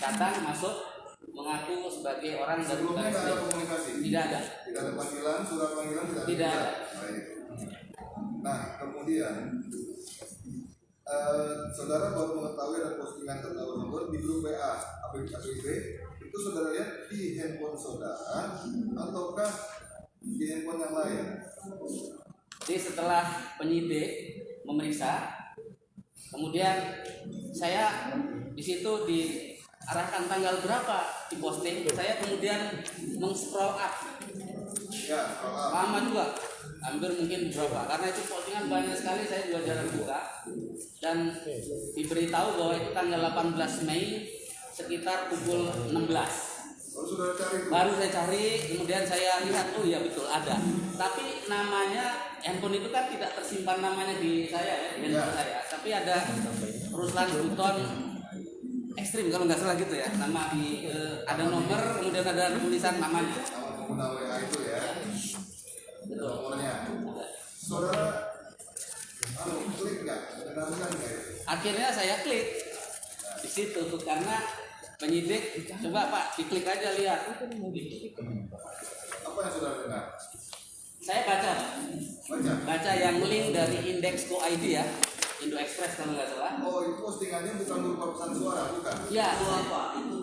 datang masuk mengaku sebagai orang dari Sebelumnya Baris tidak ada Krim. komunikasi. Tidak ada. Tidak ada panggilan, surat panggilan Tidak ada. Baik. Nah kemudian saudara baru mengetahui ada postingan terdahulu di grup WA APB itu saudara lihat di handphone saudara ataukah di handphone yang lain? Jadi setelah penyidik memeriksa, kemudian saya di situ diarahkan tanggal berapa diposting. Saya kemudian meng-scroll up. Ya, kalau Lama juga, hampir mungkin berapa? Karena itu postingan banyak sekali, saya juga jarang buka. Dan diberitahu bahwa itu tanggal 18 Mei sekitar pukul 16. baru saudara cari itu. Baru saya cari, kemudian saya lihat, oh iya betul ada. Tapi namanya handphone itu kan tidak tersimpan namanya di saya ya, di handphone saya. Tapi ada Ruslan Buton Ekstrim kalau nggak salah gitu ya. Nama di ada nomor, kemudian ada tulisan namanya. Nama pengguna WA itu ya. Betul. Nomornya. Saudara klik nggak? Mendengarkan nggak itu? Akhirnya saya klik di situ tuh karena penyidik coba Pak diklik aja lihat. Apa yang saudara dengar? Saya baca Baca. yang link dari Index.co.id ya, Indo Express kalau nggak salah. Oh itu postingannya bukan berupa pesan suara, bukan? Ya, Itu apa? Itu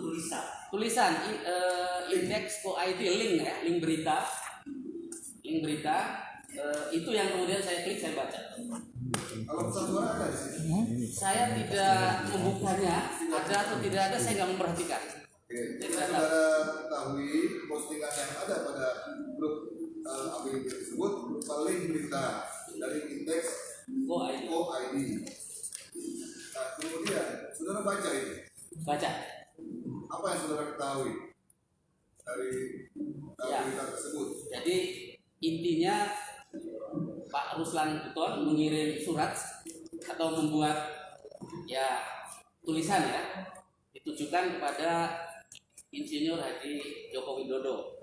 tulisan. Index.co.id link ya, link berita. Itu yang kemudian saya klik, saya baca. Kalau pesan suara ada di sini. Saya tidak membukanya, ada atau tidak ada saya nggak memperhatikan. Oke, jadi saudara ketahui postingan yang ada pada grup APB tersebut berupa link berita dari Index.co.id. Nah, kemudian saudara baca ini. Baca. Apa yang saudara ketahui dari Ya. berita tersebut? Jadi intinya Pak Ruslan Buton mengirim surat atau membuat ya tulisan ya ditujukan kepada Insinyur Haji Joko Widodo.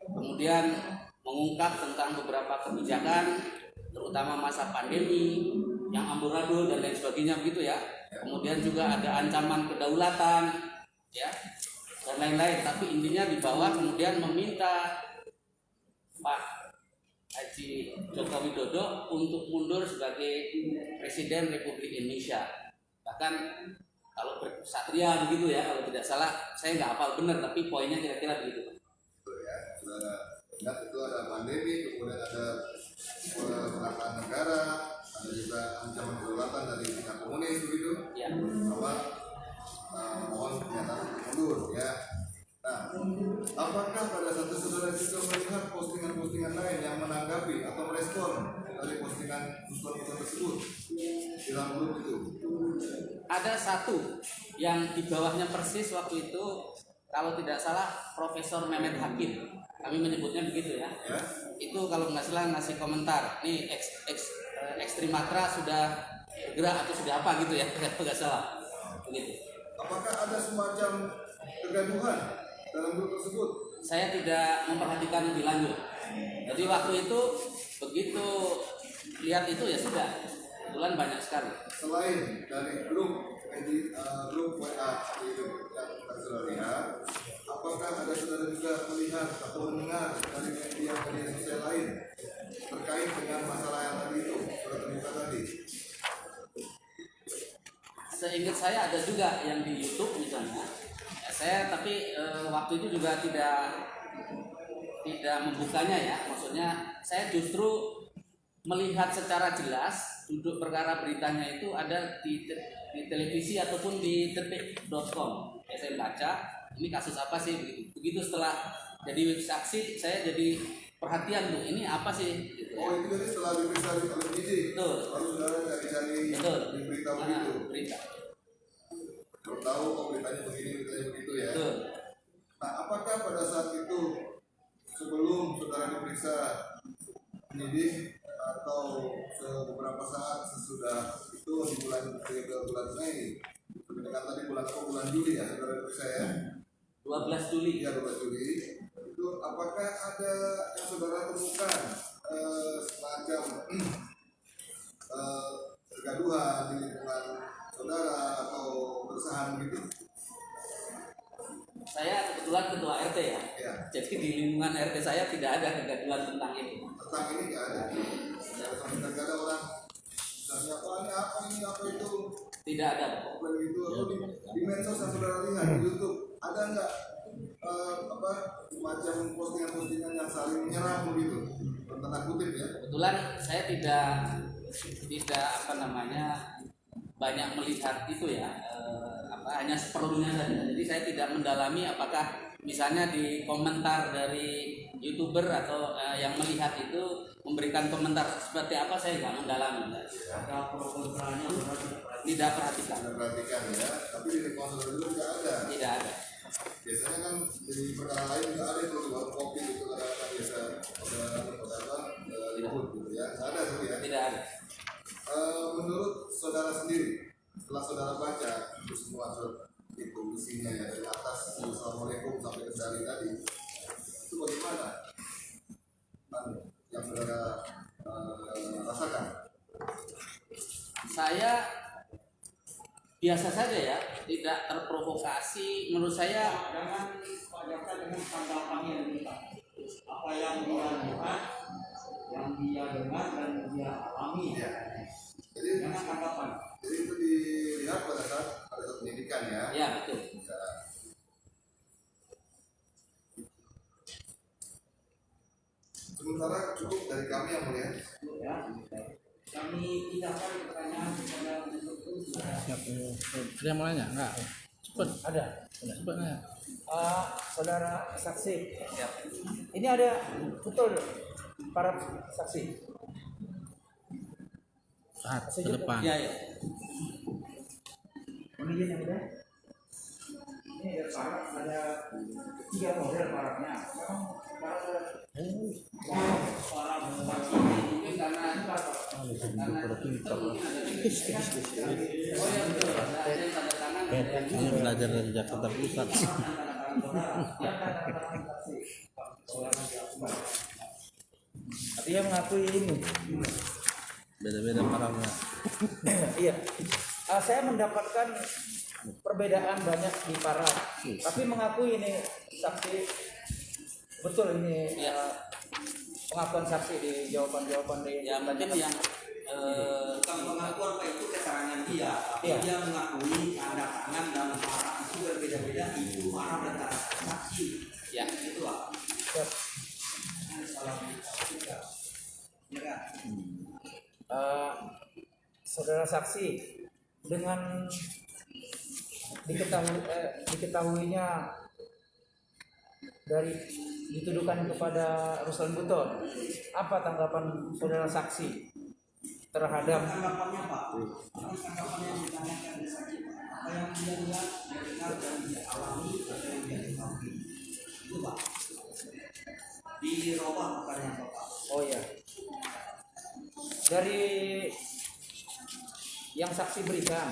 Kemudian mengungkap tentang beberapa kebijakan terutama masa pandemi yang amburadul dan lain sebagainya begitu ya. Kemudian juga ada ancaman kedaulatan ya dan lain-lain. Tapi intinya di bawah kemudian meminta Pak Haji Joko Widodo untuk mundur sebagai Presiden Republik Indonesia. Bahkan kalau bersatria begitu ya, kalau tidak salah, saya nggak hafal benar, tapi poinnya kira-kira begitu. Betul ya, saudara ingat itu ada pandemi, kemudian ada penataan negara, ada juga ancaman kedaulatan dari pihak komunis begitu. Ya. Sama mohon pernyataan mundur ya. Nah, apakah pada saat itu saudara juga melihat postingan-postingan lain yang menanggapi atau merespon dari postingan Ruslan tersebut di dalam grup itu? Ada satu yang di bawahnya persis waktu itu, kalau tidak salah Profesor Mehmet Hakim, kami menyebutnya begitu ya. Ya. Itu kalau nggak salah ngasih komentar, nih Ekstrimatra sudah bergerak atau sudah apa gitu ya, nggak salah. Begitu. Apakah ada semacam kegaduhan dalam grup tersebut? Saya tidak memperhatikan lebih lanjut. Jadi waktu itu begitu lihat itu ya sudah, kebetulan banyak sekali. Selain dari grup grup WA itu yang kita sudah lihat, apakah ada saudara juga melihat atau mendengar dari media sosial lain terkait dengan masalah yang tadi itu sudah terbuka tadi? Seingat saya ada juga yang di YouTube misalnya. Ya, saya tapi waktu itu juga tidak membukanya ya. Maksudnya saya justru melihat secara jelas duduk perkara beritanya itu ada di televisi ataupun di detik.com. Ya, saya baca ini kasus apa sih begitu setelah jadi saksi saya jadi perhatian tuh ini apa sih gitu ya. Oh itu jadi setelah diperiksa di televisi, Betul. baru saudara cari-cari Betul. di berita Nah, begitu. berita. Baru tahu oh beritanya begini, beritanya begitu ya. Betul. Nah apakah pada saat itu sebelum saudara saudara diperiksa penyidik atau beberapa saat sesudah itu di bulan Mei, sebenarnya tadi bulan Juli ya saudara diperiksa ya. 12 Juli. Iya 12 Juli. Itu apakah ada yang saudara temukan semacam kegaduhan di lingkungan saudara atau keresahan gitu? Saya kebetulan ketua RT ya. Ya. Jadi di lingkungan RT saya tidak ada kegaduhan tentang ini. Tentang ini nggak ada. Tidak ada orang misalnya apa itu Tidak ada. komplain gitu atau di medsos yang saudara lihat di YouTube ada nggak semacam postingan-postingan yang saling menyerang begitu? Tanda kutip ya. Kebetulan saya tidak banyak melihat itu ya, hanya seperlunya saja. Jadi saya tidak mendalami apakah misalnya di komentar dari YouTuber atau yang melihat itu memberikan komentar seperti apa, saya nggak mendalami. Ada pro kontranya, Tidak perhatikan. Anda perhatikan ya, tapi di lingkungan saudara itu tidak ada. Tidak ada. Biasanya kan di perkara lain juga ada itu warung kopi itu kadang-kadang biasa saudara ribut gitu ya. Nggak ada itu ya. Tidak ada. Menurut saudara sendiri, setelah saudara baca itu semua surat itu isinya ya dari atas Assalamualaikum sampai ke dari tadi, itu bagaimana yang saudara rasakan? Saya biasa saja ya, tidak terprovokasi. Menurut saya jangan pajakan dengan tanggapan yang kita. Apa yang dia lihat, yang dia dengar dan dia alami. Ya. Jadi Jangan tanggapan. Jadi itu dilihat pada saat penyidikan ya. ya betul. Bisa. Sementara cukup dari kami yang mulia. Ya. Kami tidak akan pertanyaan kepada penuntut. Ada yang mau nanya? Enggak. Cepet. Ada. Cepet nanya. Saudara saksi, ini ada betul para saksi. Saat ke depan. Ya, ya. Ini yang udah. Ini ada parak, ada 3 model paraknya. Para saksi mungkin karena oh ya betul, ada yang tanda tangan. Ini belajar dari Jakarta Pusat. Dia mengakui ini. Beda-beda parahnya. Iya. Saya mendapatkan perbedaan banyak di para, tapi mengakui ini saksi betul ini pengakuan saksi di jawaban-jawaban di Ya mungkin yang Bukan pengakuan Pak, itu keterangan dia, tapi Iya. dia mengakui tanda tangan dan parah itu berbeda-beda, itu marah dan saksi. ya Itu Pak. ya, Salah kita. Ya kan? saudara saksi dengan diketahuinya dari dituduhkan kepada Ruslan Buton, apa tanggapan saudara saksi terhadap Tanggapannya Pak, ini tanggapan yang ditanyakan di saksi Pak. Apa yang dia lihat, dia dengar dan dia alami, apa yang dia ketahui. Itu Pak. Dirubah pertanyaan Bapak. oh ya, dari yang saksi berikan,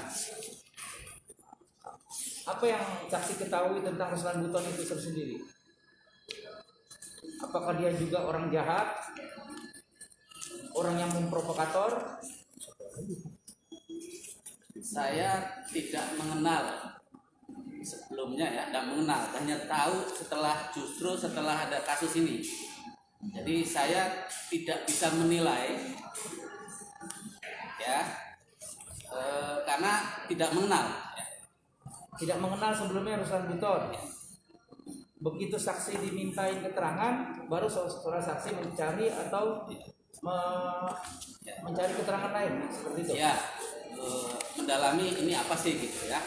apa yang saksi ketahui tentang Ruslan Buton itu tersendiri? Apakah dia juga orang jahat, orang yang memprovokator? saya tidak mengenal sebelumnya ya, tidak mengenal, hanya tahu justru setelah ada kasus ini. Jadi saya tidak bisa menilai ya, karena tidak mengenal ya. Tidak mengenal sebelumnya Ruslan Buton. Begitu saksi dimintain keterangan, baru saudara saksi mencari atau mencari keterangan lain seperti itu. Ya, mendalami ini apa sih gitu ya.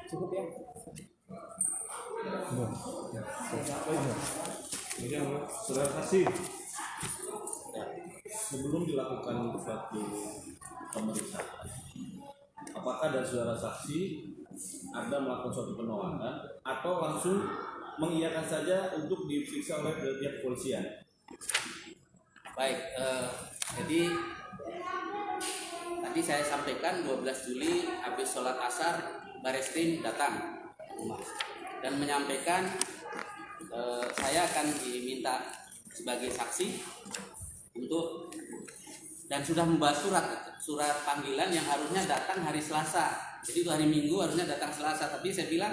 Cukup ya. Jadi yang saudara saksi sebelum dilakukan suatu pemeriksaan, apakah apakah dari saudara saksi Anda melakukan suatu penolakan atau langsung mengiyakan saja untuk diperiksa oleh pihak kepolisian? Baik, jadi tadi saya sampaikan 12 Juli habis sholat asar Bareskrim datang ke rumah dan menyampaikan saya akan diminta sebagai saksi untuk, dan sudah membawa surat panggilan yang harusnya datang hari Selasa. Jadi itu hari Minggu harusnya datang Selasa, tapi saya bilang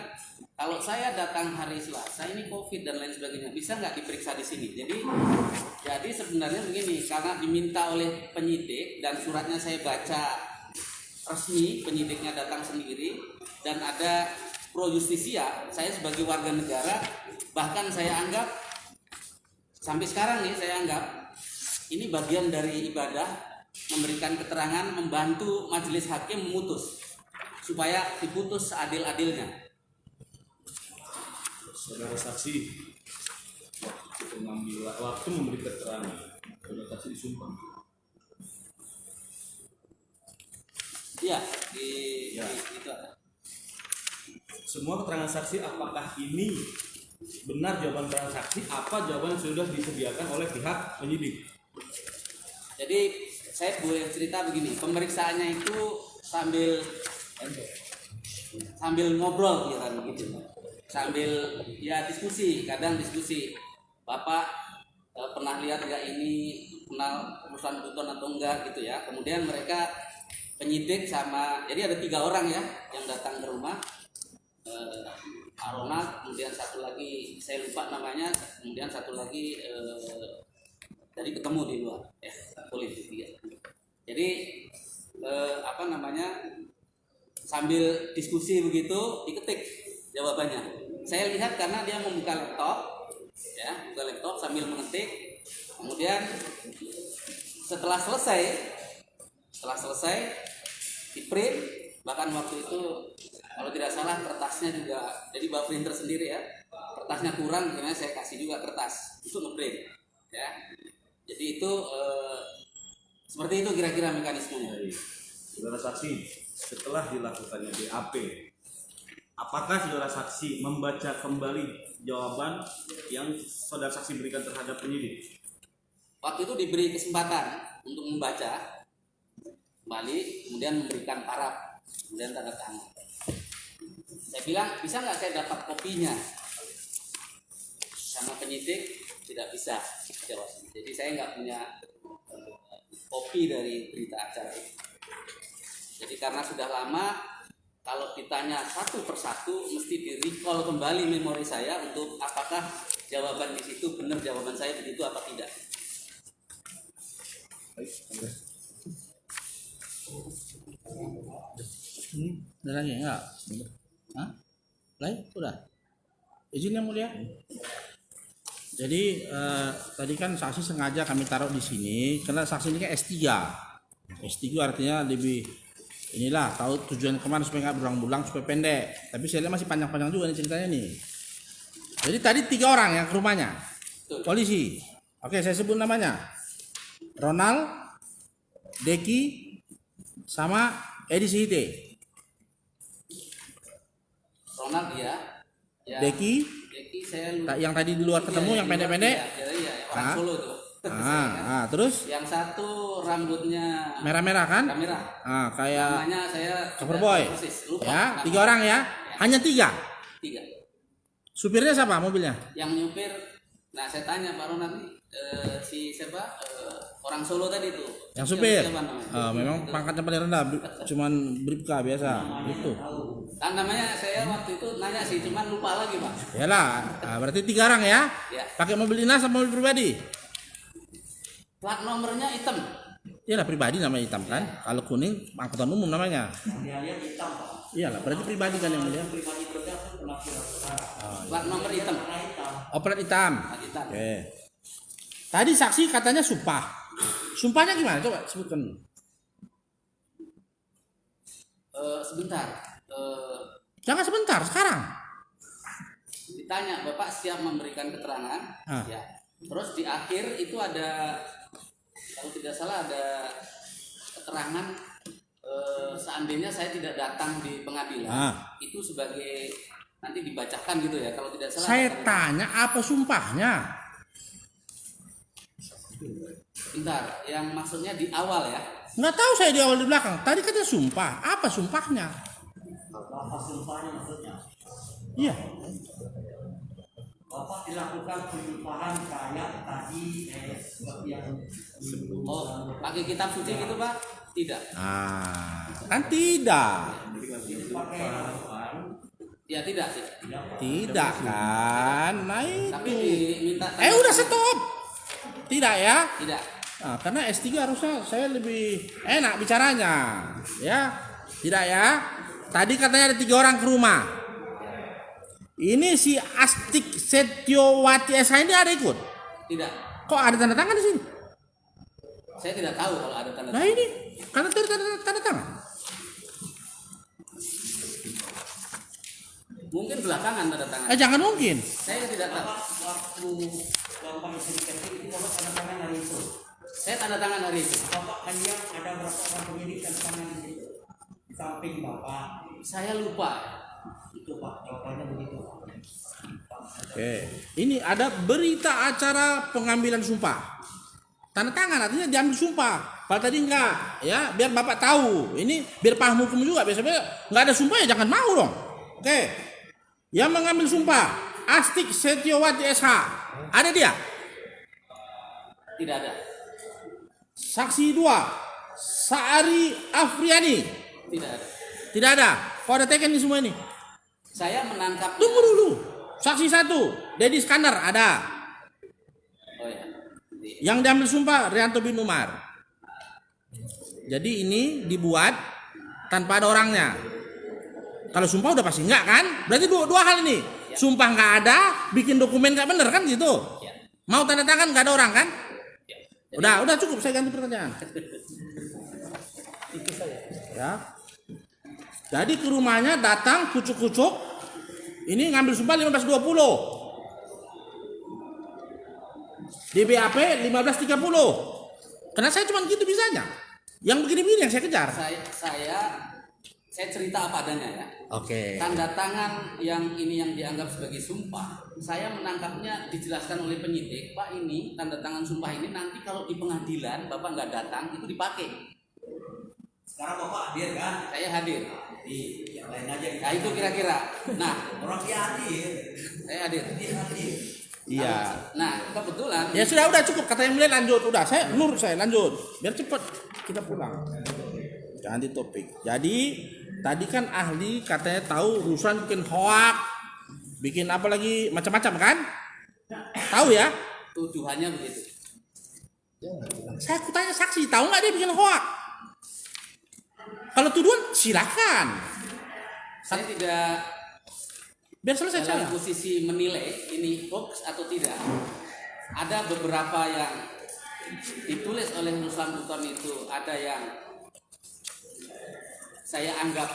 kalau saya datang hari Selasa ini COVID dan lain sebagainya, bisa nggak diperiksa di sini? Jadi sebenarnya begini, karena diminta oleh penyidik dan suratnya saya baca resmi, penyidiknya datang sendiri dan ada pro justisia, saya sebagai warga negara, bahkan saya anggap sampai sekarang nih saya anggap ini bagian dari ibadah, memberikan keterangan, membantu majelis hakim memutus supaya diputus seadil-adilnya. Saudara saksi waktu memberi keterangan, saudara saksi disumpah. Iya, itu ada. Semua keterangan saksi, apakah ini benar jawaban keterangan saksi? Apa jawaban yang sudah disediakan oleh pihak penyidik? Jadi saya boleh cerita begini, pemeriksaannya itu sambil ngobrol ya kan gitu, sambil ya diskusi, kadang diskusi. Bapak pernah lihat nggak ini, kenal Ruslan Buton atau enggak gitu ya. Kemudian mereka penyidik sama, jadi ada 3 orang ya yang datang ke rumah. Pak Ronald, kemudian satu lagi saya lupa namanya, kemudian satu lagi dari ketemu di luar ya, politik ya. Jadi sambil diskusi begitu diketik jawabannya. Saya lihat karena dia membuka laptop ya, buka laptop sambil mengetik. Kemudian setelah selesai di print, bahkan waktu itu kalau tidak salah kertasnya juga, jadi bawa printer sendiri ya, kertasnya kurang, karena saya kasih juga kertas untuk ngeprint ya. Jadi itu seperti itu kira-kira mekanismenya. Saudara saksi, setelah dilakukannya BAP, apakah saudara saksi membaca kembali jawaban yang saudara saksi berikan terhadap penyidik? Waktu itu diberi kesempatan untuk membaca kembali, kemudian memberikan paraf, kemudian tanda tangan. Saya bilang, bisa nggak saya dapat kopinya? Sama penyidik tidak bisa jawab. Jadi saya nggak punya kopi dari berita acara itu. Jadi karena sudah lama, kalau ditanya satu persatu mesti di-recall kembali memori saya untuk apakah jawaban di situ benar jawaban saya begitu apa tidak. Ada lagi enggak? Hah? Lain? Udah. Izin yang mulia. Jadi tadi kan saksi sengaja kami taruh di sini karena saksi ini kan S3. S3 artinya lebih inilah tahu tujuan kemana supaya nggak berulang-ulang supaya pendek. Tapi saya lihat masih panjang-panjang juga nih ceritanya nih. Jadi tadi 3 orang yang ke rumahnya. Polisi. Oke, saya sebut namanya. Ronald, Deki, sama Edi Sihite. Ronald ya. Deki saya lupa. yang tadi di luar ketemu yang pendek-pendek. Iya, orang Solo tuh. Terus yang satu rambutnya merah-merah kan? merah. Kayak Namanya saya Superboy. persis, lupa. Ya, 3 orang ya. Hanya 3. 3. Supirnya siapa mobilnya? Yang nyupir, nah saya tanya Pak Ronald nih, si siapa orang Solo tadi tuh. Yang supir. Siapa namanya? Memang pangkatnya paling rendah, cuman bribka biasa. Itu. Kan namanya saya waktu itu nanya sih, cuman lupa lagi Pak. Yalah, berarti 3 orang ya? Ya. Pakai mobil dinas atau mobil pribadi? Plat nomornya hitam. Iyalah pribadi namanya hitam kan? Kalau kuning angkutan umum namanya. Dia lihat hitam Pak. Iyalah, berarti pribadi kan yang mulia. Pribadi berbeda kan penafsiran saudara. Plat nomor hitam. Warna hitam. Oh, plat hitam. Plat hitam. Oke. Tadi saksi katanya sumpah. Sumpahnya gimana? Coba sebutkan. Sebentar. Jangan sebentar, sekarang. Ditanya, Bapak siap memberikan keterangan? Ya. Terus di akhir itu ada, kalau tidak salah ada keterangan seandainya saya tidak datang di pengadilan, itu sebagai nanti dibacakan gitu ya, kalau tidak salah. Saya tanya apa sumpahnya? Bentar, yang maksudnya di awal ya. Nggak tahu saya di awal di belakang. Tadi katanya sumpah. Apa sumpahnya? Apa sumpahnya maksudnya? Iya. Bapak dilakukan penyumpahan saya tadi seperti yang Oh, pakai kitab suci gitu Pak? Tidak. Kan tidak. pakai Ya tidak. Tidak kan? Nah Tapi itu. diminta. Udah stop. Tidak ya? Tidak. Nah, karena S3 harusnya saya lebih enak bicaranya. Ya. Tidak ya? Tadi katanya ada 3 orang ke rumah. Ini si Astik Setiowati SH ini ada ikut? Tidak. Kok ada tanda tangan di sini? Saya tidak tahu kalau ada tanda. Nah ini, karena tanda tangan. Mungkin belakangan tanda tangan. Jangan mungkin. Saya tidak tahu. waktu Bapak istri itu Bapak tanda tangan hari itu. Saya tanda tangan hari itu. Bapak lihat ada berapa orang penyidik tanda tangan di situ. Di samping Bapak Saya lupa. itu Pak, jawabannya begitu Pak. Oke, ini ada berita acara pengambilan sumpah. Tanda tangan artinya diambil sumpah. Kalau tadi enggak, ya biar Bapak tahu. Ini biar paham hukum juga. Biasanya nggak ada sumpah ya jangan mau dong. Oke, yang mengambil sumpah Astik Setiowati SH. Ada dia? Tidak ada. Saksi 2 Saari Afriani. Tidak ada. Tidak ada. Kok ada teken ini semua ini? Saya menangkap. Tunggu dulu. Saksi 1 Dedi Iskandar ada. Oh ya. Yang diambil sumpah Rianto bin Umar. Jadi ini dibuat tanpa ada orangnya. Kalau sumpah udah pasti enggak kan? Berarti dua hal ini. Sumpah nggak ada, bikin dokumen nggak bener kan gitu. Mau tanda tangan nggak ada orang kan? Udah cukup saya ganti pertanyaan. Itu saya. Ya. Jadi ke rumahnya datang kucuk-kucuk. Ini ngambil sumpah 15.20. Di BAP 15.30. Karena saya cuma gitu bisanya. Yang begini-begini yang saya kejar. Saya cerita apa adanya ya. Oke. Tanda tangan yang ini yang dianggap sebagai sumpah, saya menangkapnya dijelaskan oleh penyidik, Pak ini tanda tangan sumpah ini nanti kalau di pengadilan Bapak nggak datang itu dipakai. Sekarang Bapak hadir kan? Saya hadir. Di yang lain aja. Nah itu kira-kira. Nah Orang dia hadir. saya hadir. Dia hadir. Iya. Nah kebetulan. Ya sudah cukup kata yang mulai lanjut. Udah saya lanjut. Biar cepet kita pulang. Jangan di topik. Jadi tadi kan ahli katanya tahu Ruslan bikin hoak, bikin apa lagi macam-macam kan? Tahu ya? Tuduhannya begitu. Saya tanya saksi, tahu nggak dia bikin hoak? Kalau tuduhan silakan. Saya tidak Biar selesai dalam saya. posisi menilai ini hoax atau tidak. Ada beberapa yang ditulis oleh Ruslan Buton itu ada yang saya anggap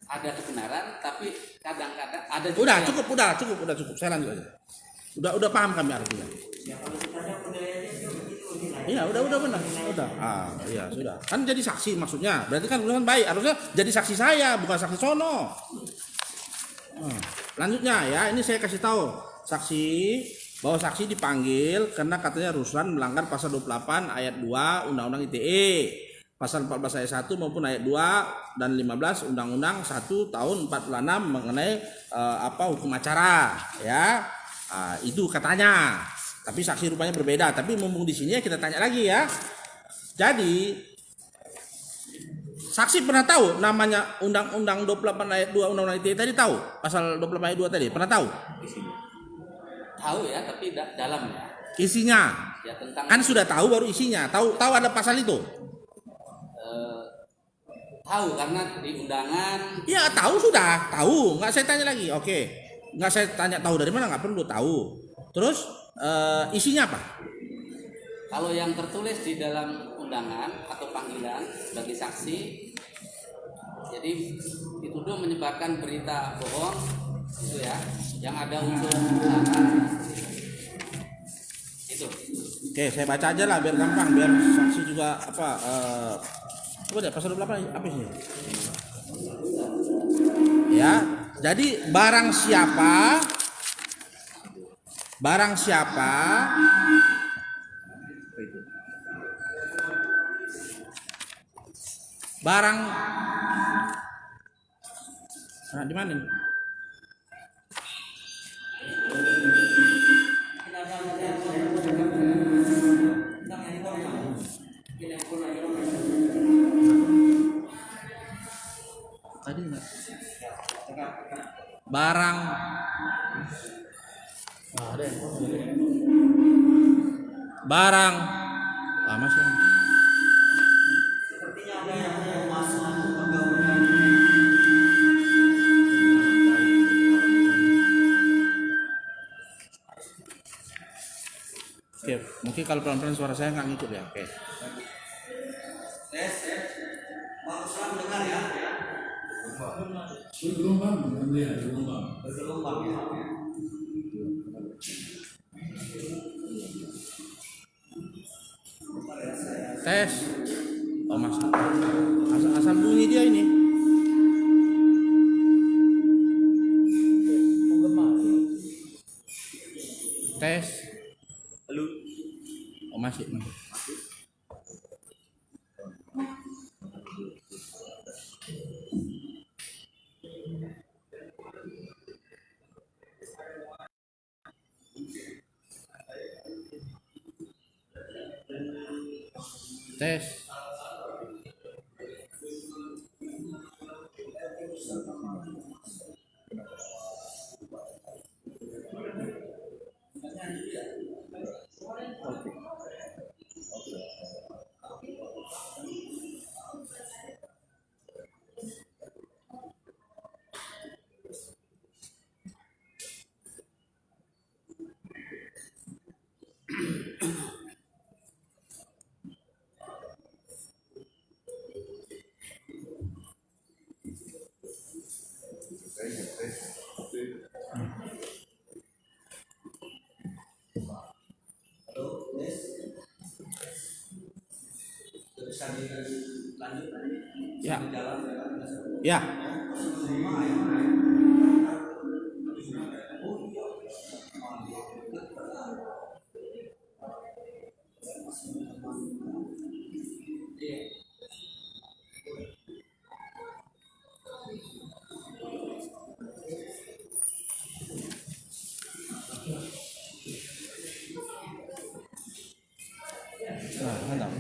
ada kebenaran, tapi kadang-kadang ada juga Udah yang- cukup. Saya lanjut aja. Udah paham kami artinya. Ya kalau ditanya penilaiannya begitu nilai. Iya, udah benar. Udah. Iya, sudah. Kan jadi saksi maksudnya. Berarti kan urusan baik. Harusnya jadi saksi saya, bukan saksi sono. Lanjutnya ya, ini saya kasih tahu saksi bahwa saksi dipanggil karena katanya Ruslan melanggar pasal 28 ayat 2 Undang-Undang ITE, pasal 14 ayat 1 maupun ayat 2 dan 15 Undang-Undang 1 tahun 46 mengenai hukum acara ya. Itu katanya. Tapi saksi rupanya berbeda. Tapi mumpung di sini ya kita tanya lagi ya. Jadi saksi pernah tahu namanya Undang-Undang 28 ayat 2 Undang-Undang ITE tadi tahu? Pasal 28 ayat 2 tadi pernah tahu? tahu ya, tapi dalamnya Isinya. ya tentang Kan sudah tahu baru isinya. Tahu ada pasal itu? tahu karena di undangan. Ya tahu sudah, tahu. Nggak saya tanya lagi. Oke. Nggak saya tanya tahu dari mana, nggak perlu tahu. Terus isinya apa? Kalau yang tertulis di dalam undangan atau panggilan bagi saksi, jadi dituduh menyebarkan berita bohong, itu ya, yang ada unsur itu. Oke, saya baca aja lah biar gampang, biar saksi juga Coba deh pasal 28 apa sih? Ya, jadi barang siapa barang di mana nih? Tadi enggak. Barang barang masih Sepertinya ada yang mau masuk pergaulan. Oke, mungkin kalau pelan-pelan suara saya nggak ngikut ya. Oke. Tes. Bang Ruslan dengar ya. Bergelombang, ya, bergelombang. Bergelombang ya. Tes. Oh mas. Asal bunyi dia ini. Tes. Halo. Oh masih. Tes. Ya. Ya. Nah, mantap.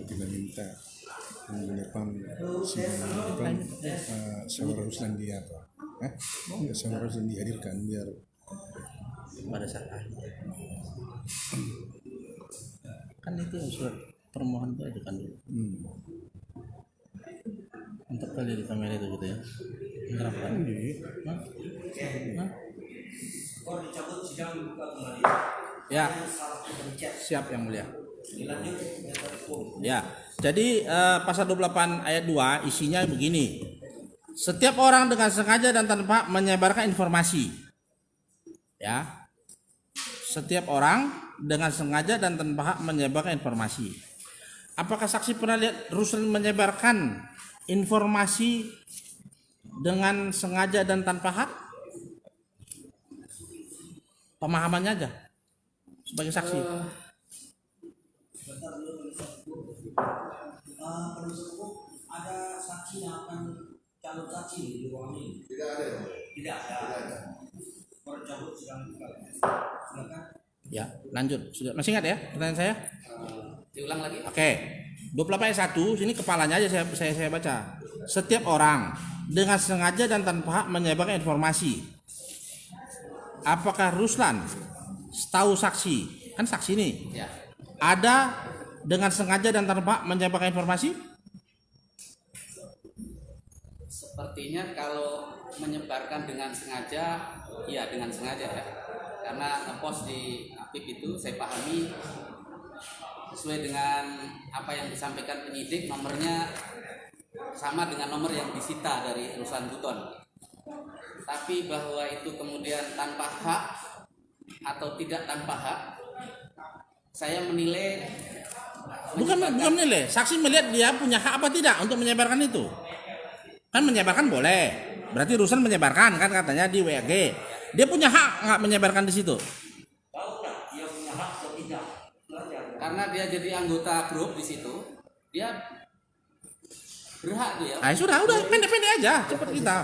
Bila minta menyiapkan saudara Ruslan dia apa? Saudara Ruslan dihadirkan biar Pada saat kan itu surat permohonan itu ajukan dulu. Untuk kali di kamera itu gitu ya. Menerapkan. Kor dicabut sidang dibuka kembali. Ya. Salah pencet. Siap yang mulia. Dilanjut metode hukum. Ya, jadi pasal 28 ayat 2 isinya begini. Setiap orang dengan sengaja dan tanpa menyebarkan informasi. Ya. Setiap orang dengan sengaja dan tanpa hak menyebarkan informasi. Apakah saksi pernah lihat Ruslan menyebarkan informasi dengan sengaja dan tanpa hak? Pemahamannya aja sebagai saksi. Penuntut hukum ada saksi yang akan calon saksi di ruangan ini? Tidak ada. Tidak ada. Kor dicabut sidang dibuka. Silakan. Ya, lanjut. Sudah masih ingat ya pertanyaan saya? Diulang lagi. Oke. 28 ayat 1 sini kepalanya aja saya baca. Setiap orang dengan sengaja dan tanpa hak menyebarkan informasi. Apakah Ruslan tahu saksi? Kan saksi nih. Ya. Ada dengan sengaja dan tanpa hak menyebarkan informasi? Sepertinya kalau menyebarkan dengan sengaja, iya dengan sengaja ya. Karena ngepost di aktif itu saya pahami sesuai dengan apa yang disampaikan penyidik, nomornya sama dengan nomor yang disita dari Ruslan Buton. Tapi bahwa itu kemudian tanpa hak atau tidak tanpa hak, saya menilai Bukan menilai, saksi melihat dia punya hak apa tidak untuk menyebarkan itu. Kan menyebarkan boleh. Berarti Ruslan menyebarkan kan katanya di WAG. Dia punya hak nggak menyebarkan di situ? karena dia jadi anggota grup di situ, dia berhak tuh ya. Ah sudah pendek-pendek aja, cepat kita.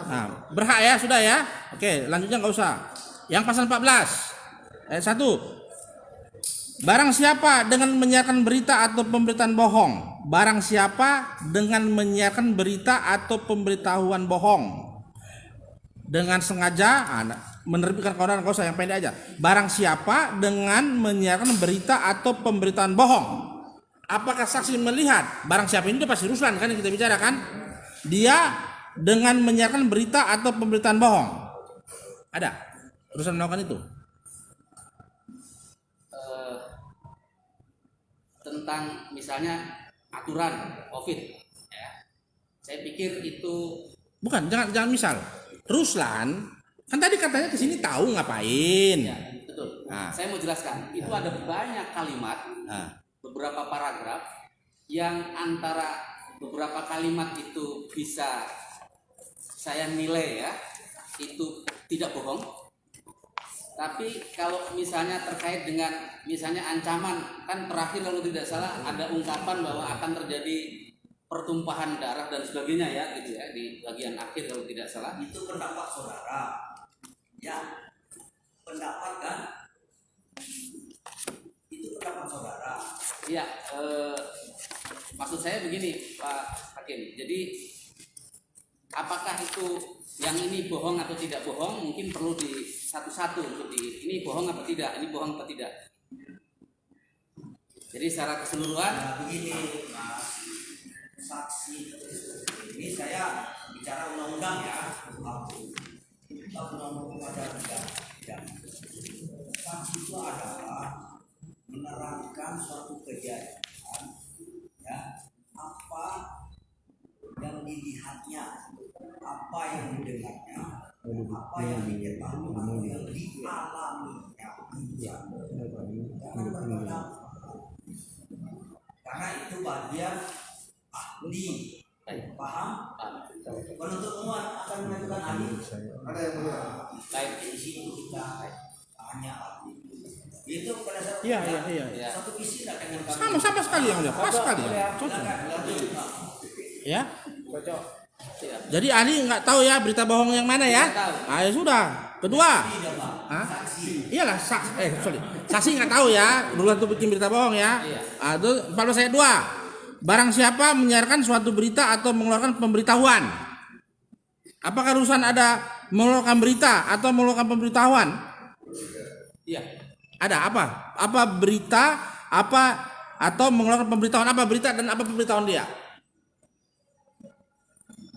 Nah, berhak ya sudah ya. Oke, lanjutnya nggak usah. Yang pasal 14 ayat 1. Barang siapa dengan menyiarkan berita atau pemberitaan bohong, barang siapa dengan menyiarkan berita atau pemberitahuan bohong dengan sengaja menerbitkan keonaran, nggak usah yang pendek aja. Barang siapa dengan menyiarkan berita atau pemberitaan bohong. Apakah saksi melihat? Barang siapa ini dia pasti Ruslan kan yang kita bicarakan. Dia dengan menyiarkan berita atau pemberitaan bohong. Ada? Ruslan melakukan itu? Tentang misalnya aturan COVID, ya. Saya pikir itu Bukan, jangan misal. Ruslan kan tadi katanya kesini tahu ngapain. ya, betul. Nah. Saya mau jelaskan. Itu ada banyak kalimat, beberapa paragraf yang antara beberapa kalimat itu bisa saya nilai ya itu tidak bohong. Tapi kalau misalnya terkait dengan misalnya ancaman, kan terakhir kalau tidak salah ada ungkapan bahwa akan terjadi pertumpahan darah dan sebagainya ya gitu ya di bagian akhir kalau tidak salah. Itu pendapat saudara. Ya, pendapat kan? Itu pendapat saudara. Ya, maksud saya begini Pak Hakim. Jadi apakah itu yang ini bohong atau tidak bohong? Mungkin perlu di satu-satu untuk ini bohong apa tidak, ini bohong apa tidak. Jadi secara keseluruhan. Nah, begini Mas, saksi ini saya bicara undang-undang ya. Kita undang-undang ada tidak. Saksi itu adalah menerangkan suatu kejadian, ya, apa yang dilihatnya, apa yang didengarnya, apa yang diketahui, atau yang dialaminya. Karena itu bagian ahli. Paham? Penuntut umum akan menentukan ahli. Ada yang mulia. Baik, Di situ kita tanya ahli. Itu pada saat Iya. satu visi dengan kami. Sama sekali yang mulia, pas sekali. Cocok. Ya. Cocok. Jadi ahli nggak tahu ya berita bohong yang mana ya? Nggak tahu. Ah ya sudah. Kedua. Iyalah saksi nggak tahu ya. Ruslan tuh bikin berita bohong ya. Iya. Itu 14 ayat 2. Barang siapa menyiarkan suatu berita atau mengeluarkan pemberitahuan. Apakah Ruslan ada mengeluarkan berita atau mengeluarkan pemberitahuan? iya. Ada apa? Apa berita? Apa atau mengeluarkan pemberitahuan? Apa berita dan apa pemberitahuan dia?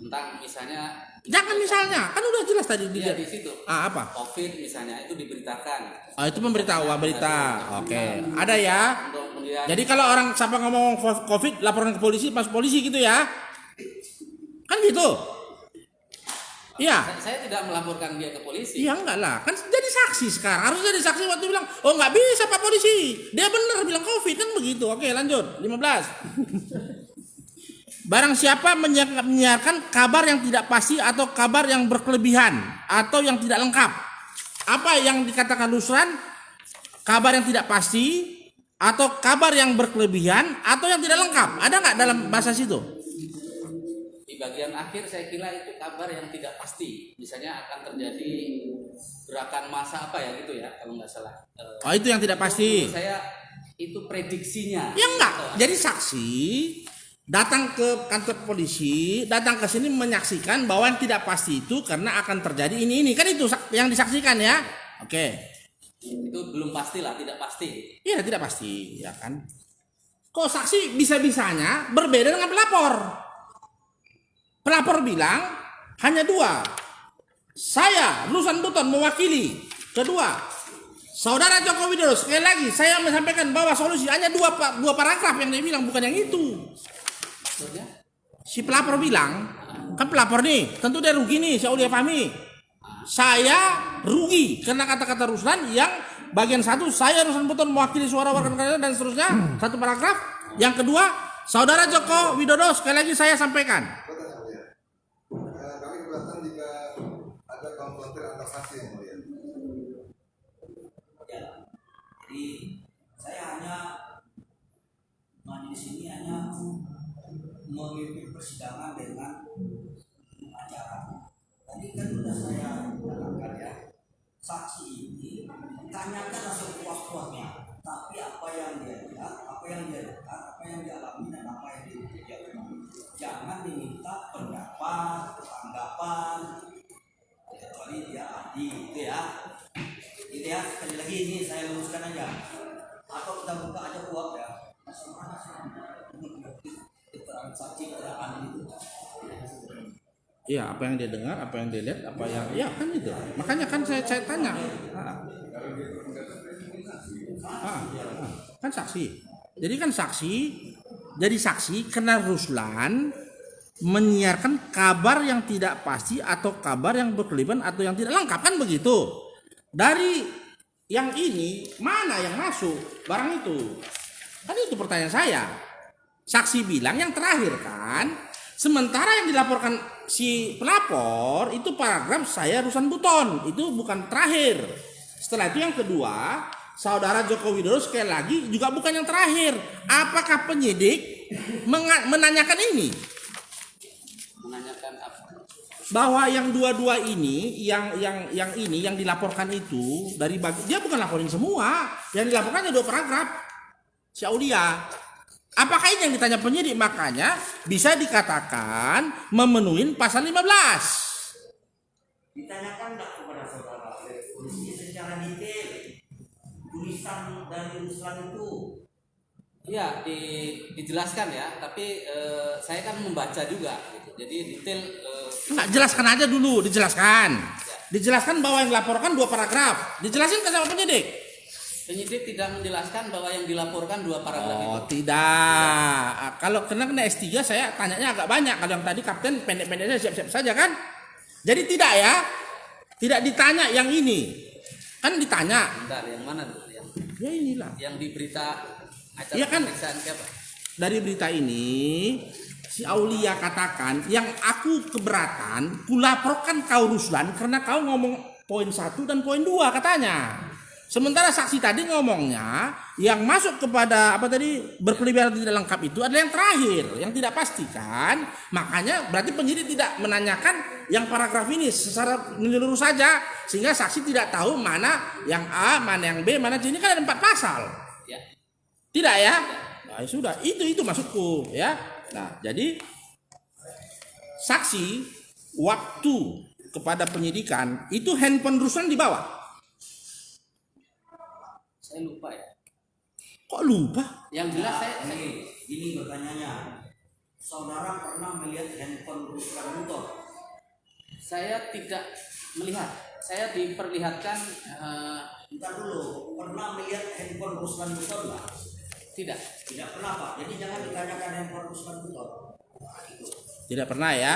Tentang misalnya Jangan misalnya, kan udah jelas tadi dia di situ. apa? COVID misalnya itu diberitakan. Oh itu pemberitahuan berita. Oke. Ada ya. Untuk kemudian Jadi kalau orang siapa ngomong COVID laporan ke polisi, pas polisi gitu ya. Kan gitu. Iya. saya tidak melaporkan dia ke polisi. Iya enggak lah. Kan jadi saksi sekarang. Harus jadi saksi waktu bilang, "Oh enggak bisa Pak polisi. Dia benar bilang COVID." Kan begitu. Oke, lanjut. 15. Barang siapa menyiarkan kabar yang tidak pasti atau kabar yang berkelebihan atau yang tidak lengkap. Apa yang dikatakan Ruslan? Kabar yang tidak pasti atau kabar yang berkelebihan atau yang tidak lengkap. Ada nggak dalam bahasa situ? Di bagian akhir saya kira itu kabar yang tidak pasti. Misalnya akan terjadi gerakan massa apa ya gitu ya kalau nggak salah. Oh itu yang tidak pasti. Menurut saya itu prediksinya. Ya enggak. Jadi saksi datang ke kantor polisi, datang ke sini menyaksikan bahwa yang tidak pasti itu karena akan terjadi ini. Kan itu yang disaksikan ya. Oke. Itu belum pasti lah, tidak pasti. Iya, tidak pasti, ya kan. Kok saksi bisa-bisanya berbeda dengan pelapor? Pelapor bilang hanya 2. Saya, Ruslan Buton mewakili. Kedua, Saudara Joko Widodo, sekali lagi saya menyampaikan bahwa solusi hanya dua paragraf yang dia bilang, bukan yang itu. Si pelapor bilang, kan pelapor nih, tentu dia rugi nih, saya udah pahami. Saya rugi karena kata-kata Ruslan yang bagian satu, saya Ruslan Buton mewakili suara warga negara dan seterusnya, satu paragraf. Yang kedua, Saudara Joko Widodo, sekali lagi saya sampaikan. Kami keberatan jika ada konfrontir antar saksi yang mulia. Ya. Jadi saya hanya majelis ini hanya memimpin persidangan dengan acara. Tadi kan sudah saya katakan ya, saksi ini tanyakanlah sepuas-puasnya, tapi apa yang dia lihat, apa yang dia lihat, apa yang dia alami dan apa yang dia kerjakan. Jangan diminta pendapat, tanggapan, kecuali dia ahli, gitu ya. Gitu ya, sekali lagi ini saya luruskan aja. Atau kita buka aja kuat ya. Mana keterangan saksi, keterangan itu. Iya, apa yang dia dengar, apa yang dia lihat, apa yang ya kan itu. Makanya kan saya tanya. Kan saksi. Jadi kan saksi, jadi saksi karena Ruslan menyiarkan kabar yang tidak pasti atau kabar yang berkelipan atau yang tidak lengkap, kan begitu. Dari yang ini mana yang masuk barang itu? Kan itu pertanyaan saya. Saksi bilang yang terakhir kan. Sementara yang dilaporkan si pelapor itu paragraf saya Ruslan Buton, itu bukan terakhir. Setelah itu yang kedua, Saudara Joko Widodo sekali lagi juga bukan yang terakhir. Apakah penyidik menanyakan ini? Menanyakan apa? Bahwa yang dua-dua ini, yang ini yang dilaporkan itu dari dia bukan laporin semua, yang dilaporkan ada 2 paragraf. Si Aulia. Apakah ini yang ditanya penyidik? Makanya bisa dikatakan memenuhi pasal 15. Ditanyakan enggak kepada saudara polisi secara detail tulisan dari Ruslan itu? Ya, dijelaskan ya, tapi saya kan membaca juga gitu. Jadi detail Enggak, jelaskan aja dulu, dijelaskan. Dijelaskan bahwa yang dilaporkan 2 paragraf. Dijelasin ke sama penyidik. penyidik tidak menjelaskan bahwa yang dilaporkan 2 paragraf itu. Oh, tidak. Kalau kena S3 saya tanyanya agak banyak. Kalau yang tadi kapten pendek-pendek saja, siap-siap saja kan. Jadi tidak ya. Tidak ditanya yang ini. Kan ditanya. Bentar, yang mana tuh? Ya inilah. Yang di berita acara Iya kan? pemeriksaan siapa? Dari berita ini si Aulia katakan yang aku keberatan kulaporkan kau Ruslan karena kau ngomong poin 1 dan poin 2 katanya. Sementara saksi tadi ngomongnya yang masuk kepada apa tadi berkeliaran tidak lengkap itu adalah yang terakhir yang tidak pastikan. Makanya berarti penyidik tidak menanyakan yang paragraf ini secara menyeluruh saja sehingga saksi tidak tahu mana yang A, mana yang B, mana C. Ini kan ada 4 pasal. Ya. Tidak ya? Nah, sudah itu maksudku ya. Nah, jadi saksi waktu kepada penyidikan itu handphone Ruslan dibawa. Saya lupa ya. Kok lupa? Yang jelas saya Ini bertanyanya, saudara pernah melihat handphone Ruslan Buton? saya tidak melihat. Saya diperlihatkan Bentar dulu, pernah melihat handphone Ruslan Buton nggak? tidak. Tidak pernah Pak, jadi jangan ditanyakan handphone Ruslan Buton. Tidak pernah ya.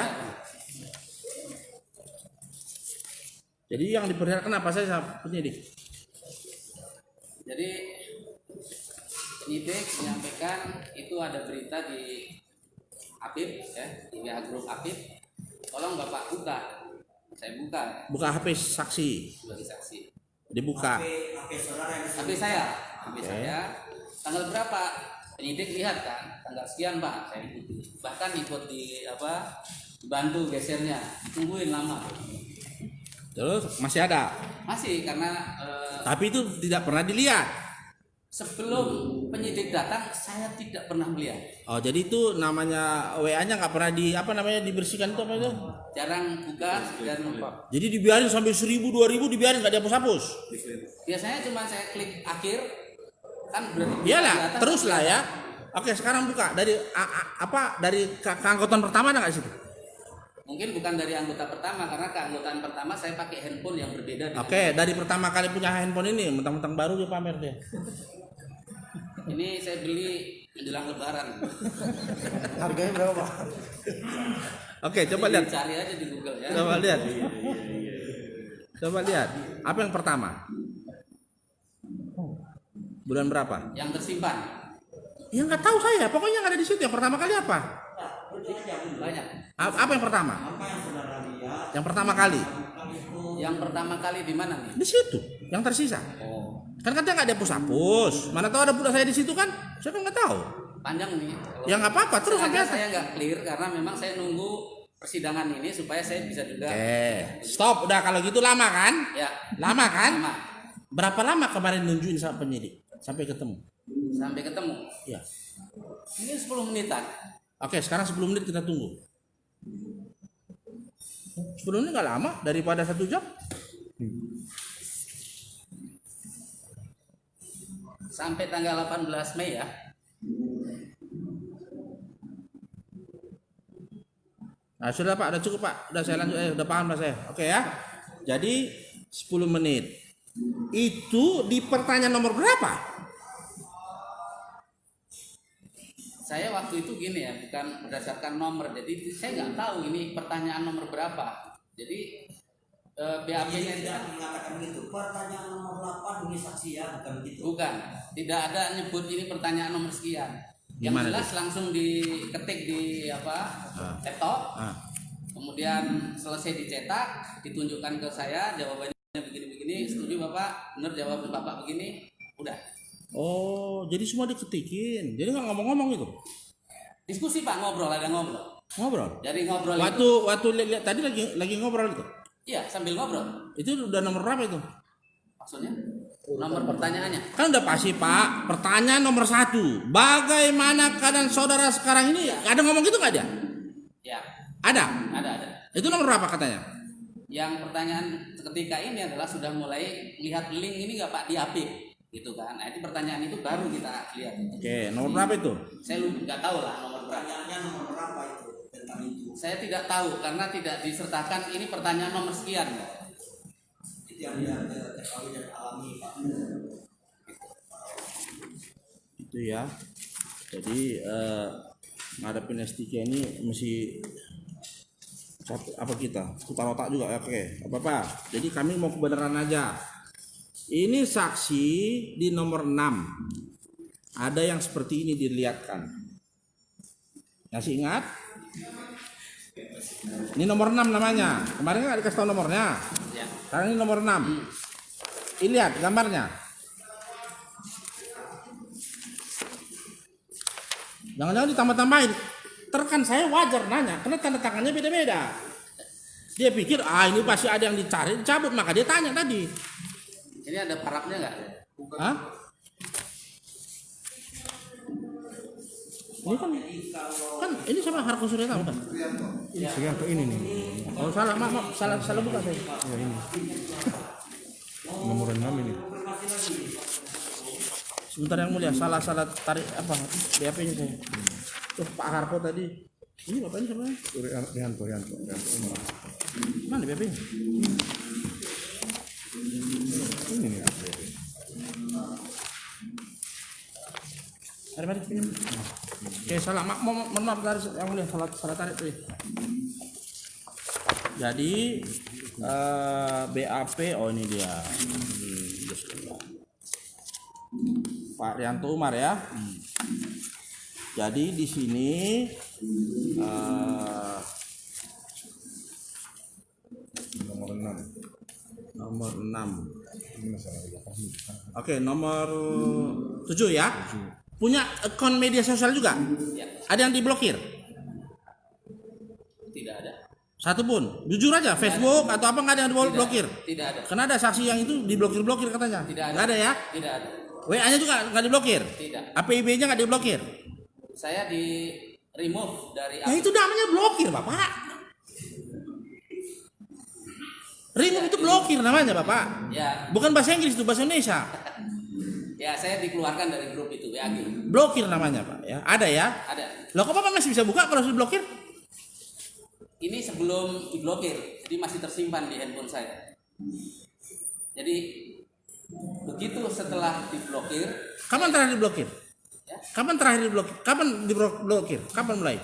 Jadi yang diperlihatkan apa saja penyidik? Jadi penyidik menyampaikan itu ada berita di Apip ya, di WA grup Apip. Tolong Bapak buka. Saya buka Buka HP saksi. sebagai saksi. Dibuka. HP saudara yang HP saya tanggal berapa? Penyidik lihat kan, tanggal sekian Pak, saya ikuti. Bahkan ikut dibantu gesernya, ditungguin lama. Terus masih ada. Masih karena Tapi itu tidak pernah dilihat. sebelum penyidik datang saya tidak pernah melihat. Oh, jadi itu namanya WA-nya nggak pernah dibersihkan itu apa itu? Jarang buka dan Jadi dibiarin sampai 1000 2000 dibiarin nggak dihapus-hapus. biasanya cuma saya klik akhir kan berarti di Iyalah, atas terus lah kelihatan. ya. Oke, sekarang buka dari dari keanggotaan pertama ada nggak di situ? Mungkin bukan dari anggota pertama karena keanggotaan pertama saya pakai handphone yang berbeda dengan Oke, dari pertama kali punya handphone ini, mentang-mentang baru dia pamer dia. ini saya beli menjelang lebaran. Harganya berapa Pak? Oke, coba Jadi lihat. cari aja di Google ya. Coba lihat. Coba lihat. Apa yang pertama? Bulan berapa? Yang tersimpan Ya nggak tahu saya. Pokoknya yang ada di situ. Yang pertama kali apa? banyak. Apa yang pertama? Apa yang saudara lihat Yang pertama kali. itu Yang pertama kali di mana nih? Di situ. Yang tersisa. Oh, Kan katanya nggak dihapus-hapus. Mana tahu ada pula saya di situ kan? Saya kan nggak tahu. panjang nih. Kalau Ya nggak apa-apa. Terus sampai sengaja saya nggak clear karena memang saya nunggu persidangan ini supaya saya bisa juga. Stop. Udah kalau gitu lama kan? Ya. Lama kan? Sama. Berapa lama kemarin nunjukin sama penyidik? Sampai ketemu? Sampai ketemu. Ya. Ini 10 menitan. Oke, sekarang 10 menit kita tunggu. 10 menit nggak lama daripada 1 jam. Sampai tanggal 18 Mei ya. Nah, sudah Pak, udah cukup Pak. Udah saya lanjut, udah paham lah saya. Oke ya. Jadi 10 menit. Itu di pertanyaan nomor berapa? Saya waktu itu gini ya, bukan berdasarkan nomor. Jadi saya nggak tahu ini pertanyaan nomor berapa. Jadi BAP-nya tidak mengatakan begitu. Pertanyaan nomor 8 ini saksi ya, bukan begitu. bukan, tidak ada nyebut ini pertanyaan nomor sekian. Yang Gimana jelas langsung diketik di laptop. Kemudian selesai dicetak, ditunjukkan ke saya jawabannya begini-begini. Setuju Bapak? Benar jawaban Bapak begini. Udah. Oh, jadi semua diketikin. Jadi nggak ngomong-ngomong itu. Diskusi Pak, ngobrol, ada ngobrol. Ngobrol. Jadi ngobrol Waktu lihat tadi lagi ngobrol itu. iya, sambil ngobrol. Itu udah nomor berapa itu? Maksudnya nomor pertanyaannya. Kan udah pasti Pak. Pertanyaan nomor 1. Bagaimana keadaan saudara sekarang ini? Ada ngomong gitu nggak dia? Ya, Ada. ada. Itu nomor berapa katanya? Yang pertanyaan ketika ini adalah sudah mulai lihat link ini nggak Pak di AP gitu kan. Nah, itu pertanyaan itu baru kita lihat. Oke, nomor berapa itu? Saya nggak tahu lah nomor berapa. Pertanyaannya nomor berapa itu tentang itu? Saya tidak tahu karena tidak disertakan ini pertanyaan nomor sekian. Itu yang dia ketahui dan alami Pak. Itu ya. Jadi ngadepin S3 ini mesti apa kita putar otak juga. Oke, apa jadi kami mau kebenaran aja. Ini saksi di nomor 6 ada yang seperti ini dilihatkan. Masih ingat? Ini nomor 6 namanya. Kemarin nggak dikasih tahu nomornya. Ya. Sekarang ini nomor 6. Ini lihat gambarnya. Jangan-jangan ditambah-tambahin. Terkan saya wajar nanya, karena tanda tangannya beda-beda. Dia pikir, ini pasti ada yang dicari, dicabut, maka dia tanya tadi. Ini ada parafnya nggak? Hah? Ini kan ini sama Harko Suryata bukan? Sugianto ini nih. Oh salah, maaf, salah buka saya. Ya ini. Nomor 6 ini. Sebentar yang mulia, salah tarik apa BAP-nya saya. Tuh Pak Harko tadi. Ini bapak ini siapa? Rianto. Mana BAP-nya? Ini nih. Mari pinjam. Oke, salah. Mohon maaf dari yang mulia, salah tarik tuh. Jadi BAP, ini dia. Pak Rianto Umar ya. Jadi di sini Nomor 6. nomor 6. Ini masalah Oke, nomor 7 ya. Punya akun media sosial juga? Ya. Ada yang diblokir? Tidak ada. Satu pun. Jujur aja, Facebook atau apa nggak ada yang diblokir? Tidak ada. Karena ada saksi yang itu diblokir katanya. Tidak ada. Nggak ada ya? Tidak ada. WA-nya juga nggak diblokir? Tidak. APIB-nya nggak diblokir? Saya di remove dari Ya itu namanya blokir, Bapak. Remove itu blokir namanya, Bapak. Ya, Bukan bahasa Inggris, itu bahasa Indonesia. ya saya dikeluarkan dari grup itu WAG. Blokir namanya, Pak. Ya, ada ya. Ada. Loh, kok Bapak masih bisa buka kalau sudah diblokir? ini sebelum diblokir, jadi masih tersimpan di handphone saya. Jadi begitu setelah diblokir, Kapan terakhir diblokir? ya, Kapan terakhir diblokir? Kapan diblokir? Kapan mulai?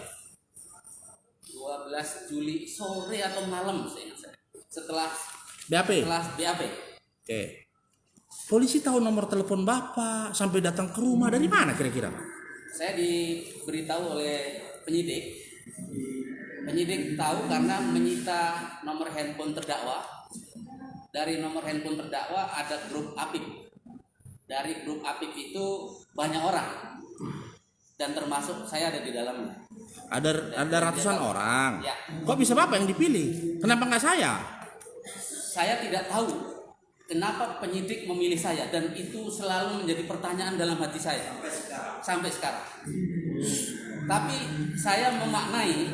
12 Juli sore atau malam saya ingat saya. Setelah BAP. BAP. Oke. Polisi tahu nomor telepon Bapak sampai datang ke rumah dari mana kira-kira? Saya diberitahu oleh penyidik. Penyidik tahu karena menyita nomor handphone terdakwa. Dari nomor handphone terdakwa ada grup APIP. Dari grup APIP itu banyak orang. Dan termasuk saya ada di dalamnya. Ada ratusan orang. Ya. Kok bisa Bapak yang dipilih? Kenapa nggak saya? Saya tidak tahu kenapa penyidik memilih saya, dan itu selalu menjadi pertanyaan dalam hati saya sampai sekarang. Tapi saya memaknai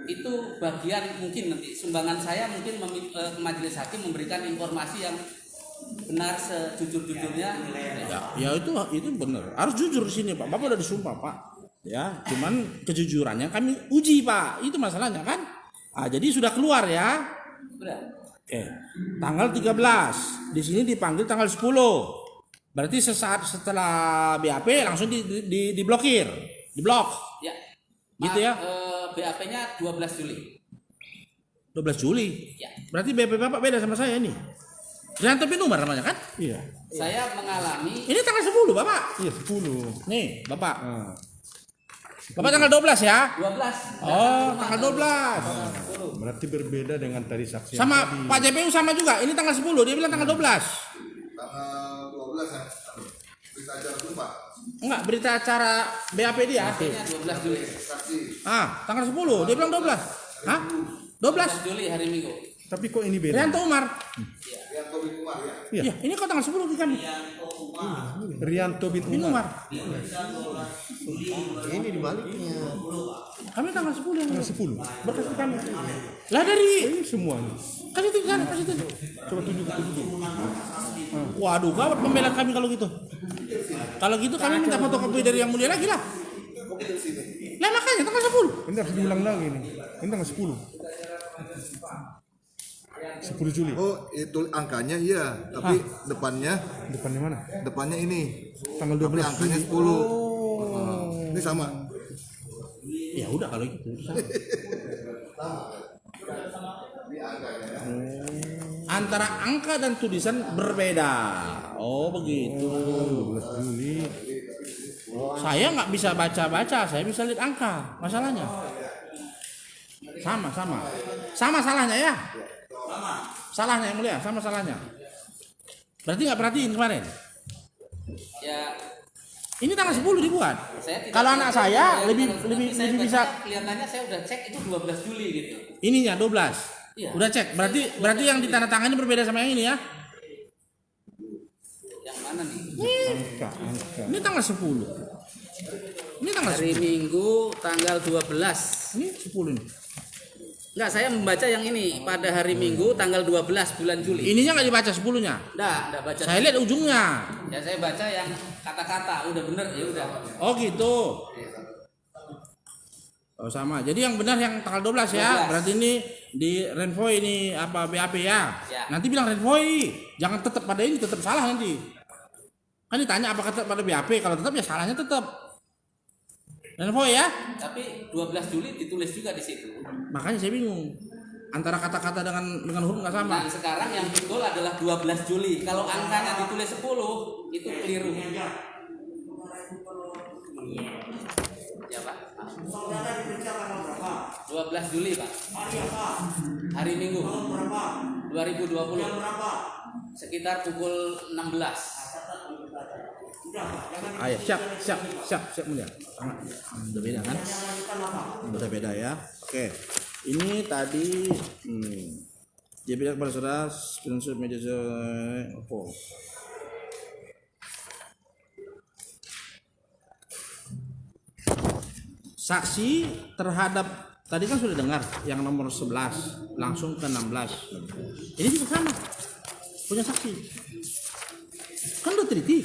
itu bagian mungkin nanti sumbangan saya mungkin ke majelis hakim memberikan informasi yang benar sejujur-jujurnya. Ya itu benar. Harus jujur di sini Pak. Bapak udah disumpah Pak. Ya, cuman kejujurannya kami uji Pak. Itu masalahnya kan. Jadi sudah keluar ya. Sudah. Oke. Tanggal 13. Di sini dipanggil tanggal 10. Berarti sesaat setelah BAP langsung diblokir, diblok. Ya. Gitu ya. BAP-nya 12 Juli. 12 Juli. Ya. Berarti BAP Bapak beda sama saya nih. Rianto Binumar namanya kan? Iya. Saya mengalami Ini tanggal 10 Bapak. Iya 10. Nih, Bapak. Ah. Bapak tanggal 12 ya? 12. Oh, tanggal 12. Berarti berbeda dengan tadi saksi. yang Sama tadi. Pak JPU sama juga. Ini tanggal 10, dia bilang tanggal 12. Tanggal 12 ya. Berita acara dulu Pak. Enggak, berita acara BAP dia. BAP-nya 12 Juli. Saksi. Tanggal 10, dia bilang 12. Hah? 12. 12 Juli hari Minggu. Tapi kok ini beda? Rianto Umar. Yang Tobit Kumar ya. Iya. Iya, ini kok tanggal 10 di kami. Rianto bin Binumar. Ini dibaliknya. Kami tanggal 10 yang Tanggal 10. berkas di kami. Lah dari Ini semuanya. kasih itu kan, kasih itu. Coba tunjuk ke tunjuk. Waduh, gawat pembelaan kami kalau gitu. Kalau gitu kami minta fotokopi dari yang mulia lagi lah. Lah makanya tanggal 10. Ini harus diulang lagi nih. Ini tanggal 10. 10 Juli. Oh, itu angkanya iya, tapi depannya Depannya mana? depannya ini. Tanggal Tapi 12 angkanya Juli. 10. Ini sama. Ya udah kalau gitu. Antara angka dan tulisan berbeda. Oh begitu. 12 Juli. Saya nggak bisa baca-baca, saya bisa lihat angka. Masalahnya. Sama salahnya ya. Salahnya yang mulia, sama salahnya. Berarti nggak perhatiin kemarin. Ya, Ini tanggal 10 dibuat. saya tidak Kalau anak saya tapi lebih saya baca, bisa. kelihatannya saya udah cek itu 12 Juli gitu. Ininya 12. Iya. Udah cek. Berarti yang ditandatangani berbeda sama yang ini ya. Yang mana nih? Angka. Ini tanggal 10. Ini tanggal Hari 10. Minggu tanggal 12. Ini 10 ini. Enggak, saya membaca yang ini pada hari Minggu tanggal 12 bulan Juli. Ininya nggak dibaca 10-nya. Enggak baca. Saya lihat ujungnya. Ya saya baca yang kata-kata, udah bener ya udah. Oh gitu. Oh sama. Jadi yang benar yang tanggal 12 ya. 12. Berarti ini di Renvoy ini apa BAP ya. Ya. Nanti bilang Renvoy. Jangan tetap pada ini, tetap salah nanti. Kan ditanya apakah tetap pada BAP. Kalau tetap ya salahnya tetap. Renvoy ya. Tapi 12 Juli ditulis juga di situ. Makanya saya bingung. Antara kata-kata dengan huruf nggak sama. Nah, sekarang yang betul adalah 12 Juli. Kalau angkanya ditulis 10, itu keliru. Ya, Pak. 12 Juli, Pak. Hari Minggu. 2020. Sekitar pukul 16. Ayo, siap mulia. Udah beda kan? Udah beda ya. Oke. Ini tadi dia bilang kepada saudara screenshot media oh. Saksi terhadap tadi kan sudah dengar yang nomor 11 langsung ke 16. Ini juga sama. Punya saksi. Kan udah teliti.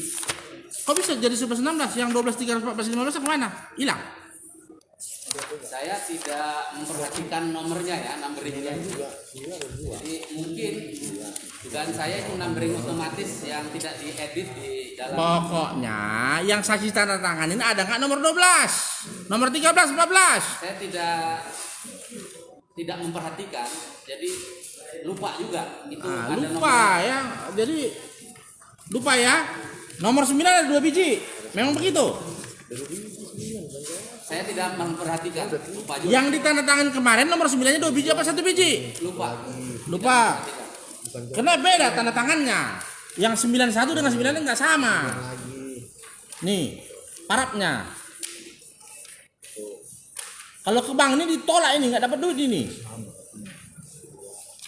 Kok bisa jadi 11-16 yang 12-314-15 kemana? Hilang. Saya tidak memperhatikan nomornya ya, numberingnya. Jadi mungkin dugaan saya itu numbering otomatis yang tidak diedit di dalam. Pokoknya yang saksi tanda tangan ini ada nggak nomor 12, nomor 13, 14? Saya tidak memperhatikan, jadi lupa juga itu Ah, ada lupa nomornya. ya. Jadi lupa ya. Nomor 9 ada 2 biji. Memang begitu. Saya tidak memperhatikan, lupa juga. Yang ditandatangan kemarin nomor 9-nya 2 biji apa 1 biji? Lupa. Lupa. Karena beda tanda tangannya. Yang 91 dengan 9 enggak sama. Nih, parapnya. Kalau ke bank ini ditolak ini nggak dapat duit ini.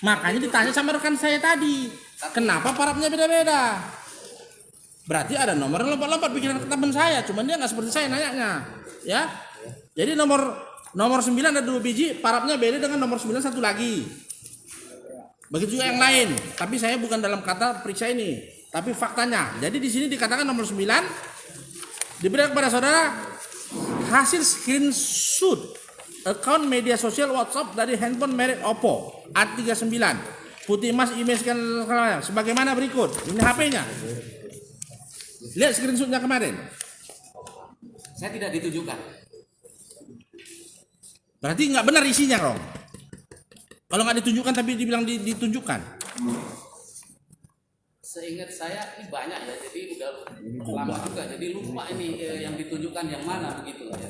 Makanya ditanya sama rekan saya tadi, kenapa parapnya beda-beda? Berarti ada nomor yang lompat-lompat pikiran teman saya, cuman dia nggak seperti saya nanyanya, ya. Jadi nomor 9 ada 2 biji, parapnya beda dengan nomor 9 satu lagi. Begitu juga yang lain, tapi saya bukan dalam kata periksa ini, tapi faktanya. Jadi di sini dikatakan nomor 9 diberikan kepada saudara hasil screenshot account media sosial WhatsApp dari handphone merek Oppo A39 putih emas image scan sebagaimana berikut. Ini HP-nya. Lihat screenshotnya kemarin. Saya tidak ditunjukkan. Berarti nggak benar isinya, Rom. Kalau nggak ditunjukkan tapi dibilang ditunjukkan. Seingat saya ini banyak ya, jadi udah lama juga, jadi lupa ini yang ditunjukkan yang mana begitu ya.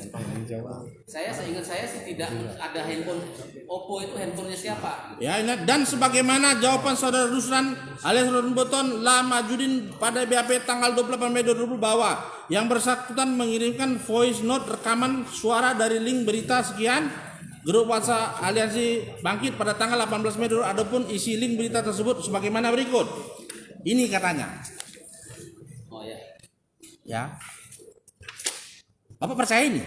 Saya seingat saya sih tidak ada handphone Oppo itu handphonenya siapa. Ya, ini dan sebagaimana jawaban saudara Ruslan alias Rodon Boton Lamajudin pada BAP tanggal 28 Mei 2020 bahwa yang bersangkutan mengirimkan voice note rekaman suara dari link berita sekian grup WhatsApp Aliansi Bangkit pada tanggal 18 Mei 2020. Adapun isi link berita tersebut sebagaimana berikut. Ini katanya. Oh ya. Ya. Bapak percaya ini?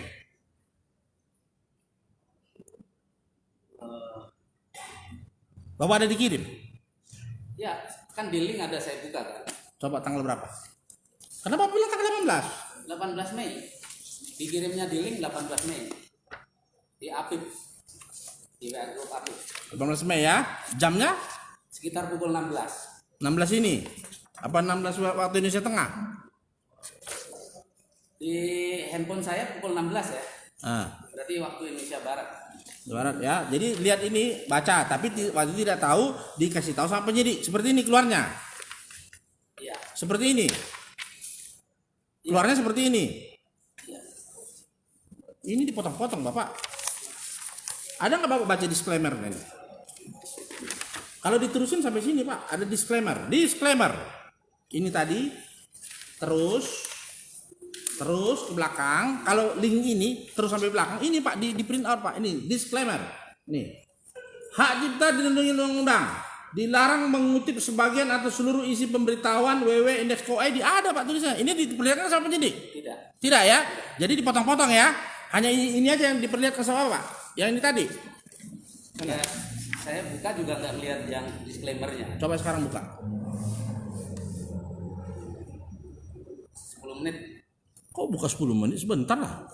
Bapak ada dikirim? Ya, kan di link ada saya buka kan. Coba tanggal berapa? Kenapa bilang tanggal 18? 18 Mei. Dikirimnya di link 18 Mei. Di Apip. Di WA grup Apip. 18 Mei ya. Jamnya? Sekitar pukul 16. 16 ini. Apa 16 waktu Indonesia Tengah? Di handphone saya pukul 16 ya. Berarti waktu Indonesia Barat. Barat ya. Jadi lihat ini baca, tapi waktu tidak tahu dikasih tahu sama penyidik. Seperti ini keluarnya. Iya. Seperti ini. Keluarnya seperti ini. Iya. Ini dipotong-potong, Bapak. Ada nggak Bapak baca disclaimer ini? Kalau diterusin sampai sini, Pak, ada disclaimer. Disclaimer. Ini tadi terus ke belakang. Kalau link ini terus sampai belakang, ini Pak di print out, Pak. Ini disclaimer. Nih. Hak cipta dilindungi undang-undang. Dilarang mengutip sebagian atau seluruh isi pemberitahuan www.index.co.id. Ada, Pak, tulisannya. Ini diperlihatkan sama penyidik? Tidak. Tidak ya. Jadi dipotong-potong ya. Hanya ini aja yang diperlihatkan sama Pak. Yang ini tadi. Ya, saya buka juga nggak melihat yang disclaimernya. Coba sekarang buka. 10 menit. Kok buka 10 menit? Sebentar lah.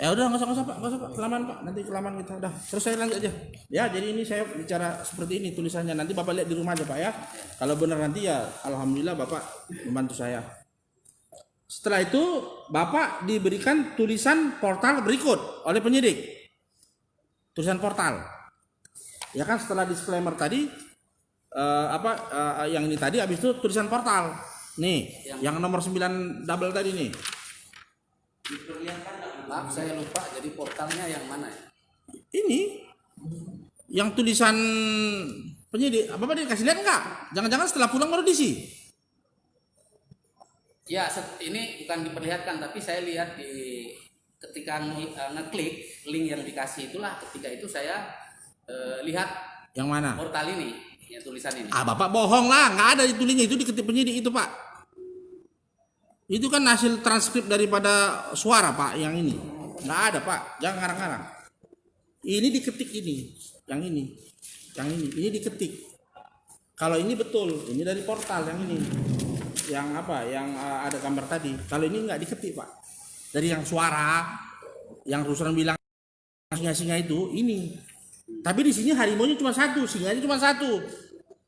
Ya udah nggak usah Pak, kelamaan Pak, nanti kelamaan kita udah. Terus saya lanjut aja. Ya, jadi ini saya bicara seperti ini tulisannya. Nanti Bapak lihat di rumah aja Pak ya. Kalau benar nanti ya alhamdulillah Bapak membantu saya. Setelah itu Bapak diberikan tulisan portal berikut oleh penyidik. Tulisan portal. Ya kan setelah disclaimer tadi yang ini tadi habis itu tulisan portal. Nih, yang nomor 9 double tadi nih. Diperlihatkan nggak? Maaf saya lupa, jadi portalnya yang mana ya? Ini yang tulisan penyidik, Bapak dikasih lihat enggak? Jangan-jangan setelah pulang baru diisi. Ya, ini bukan diperlihatkan, tapi saya lihat di ketika ngeklik link yang dikasih itulah, ketika itu saya lihat Yang mana? portal ini, ya tulisan ini. Bapak bohong lah, nggak ada ditulisnya, itu diketik penyidik itu Pak. Itu kan hasil transkrip daripada suara Pak yang ini. Nggak ada Pak, jangan ngarang-ngarang. Ini diketik ini, yang ini diketik. Kalau ini betul, ini dari portal yang ini, yang apa, yang ada gambar tadi. Kalau ini nggak diketik Pak, dari yang suara, yang Ruslan bilang singa-singa itu ini. Tapi di sini harimaunya cuma satu, singanya cuma satu.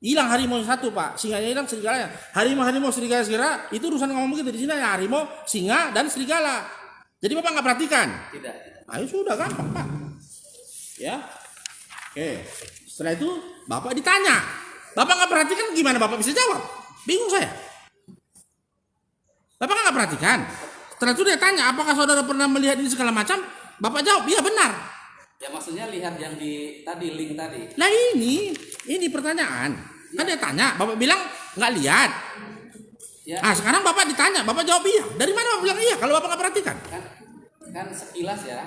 Hilang harimau satu Pak, singanya hilang, serigalanya. Harimau, serigala, itu Ruslan ngomong begitu. Di sini ada harimau, singa dan serigala. Jadi Bapak nggak perhatikan? Tidak. Ayo sudah gampang Pak. Ya, oke. Setelah itu Bapak ditanya, Bapak nggak perhatikan gimana Bapak bisa jawab? Bingung saya. Bapak nggak perhatikan. Setelah itu dia tanya, apakah saudara pernah melihat ini segala macam? Bapak jawab, iya benar. Ya maksudnya lihat yang di tadi link tadi. Nah ini pertanyaan. Kan dia tanya, Bapak bilang nggak lihat. Ya. Nah sekarang Bapak ditanya, Bapak jawab iya. Dari mana Bapak bilang iya kalau Bapak nggak perhatikan? Kan sekilas ya,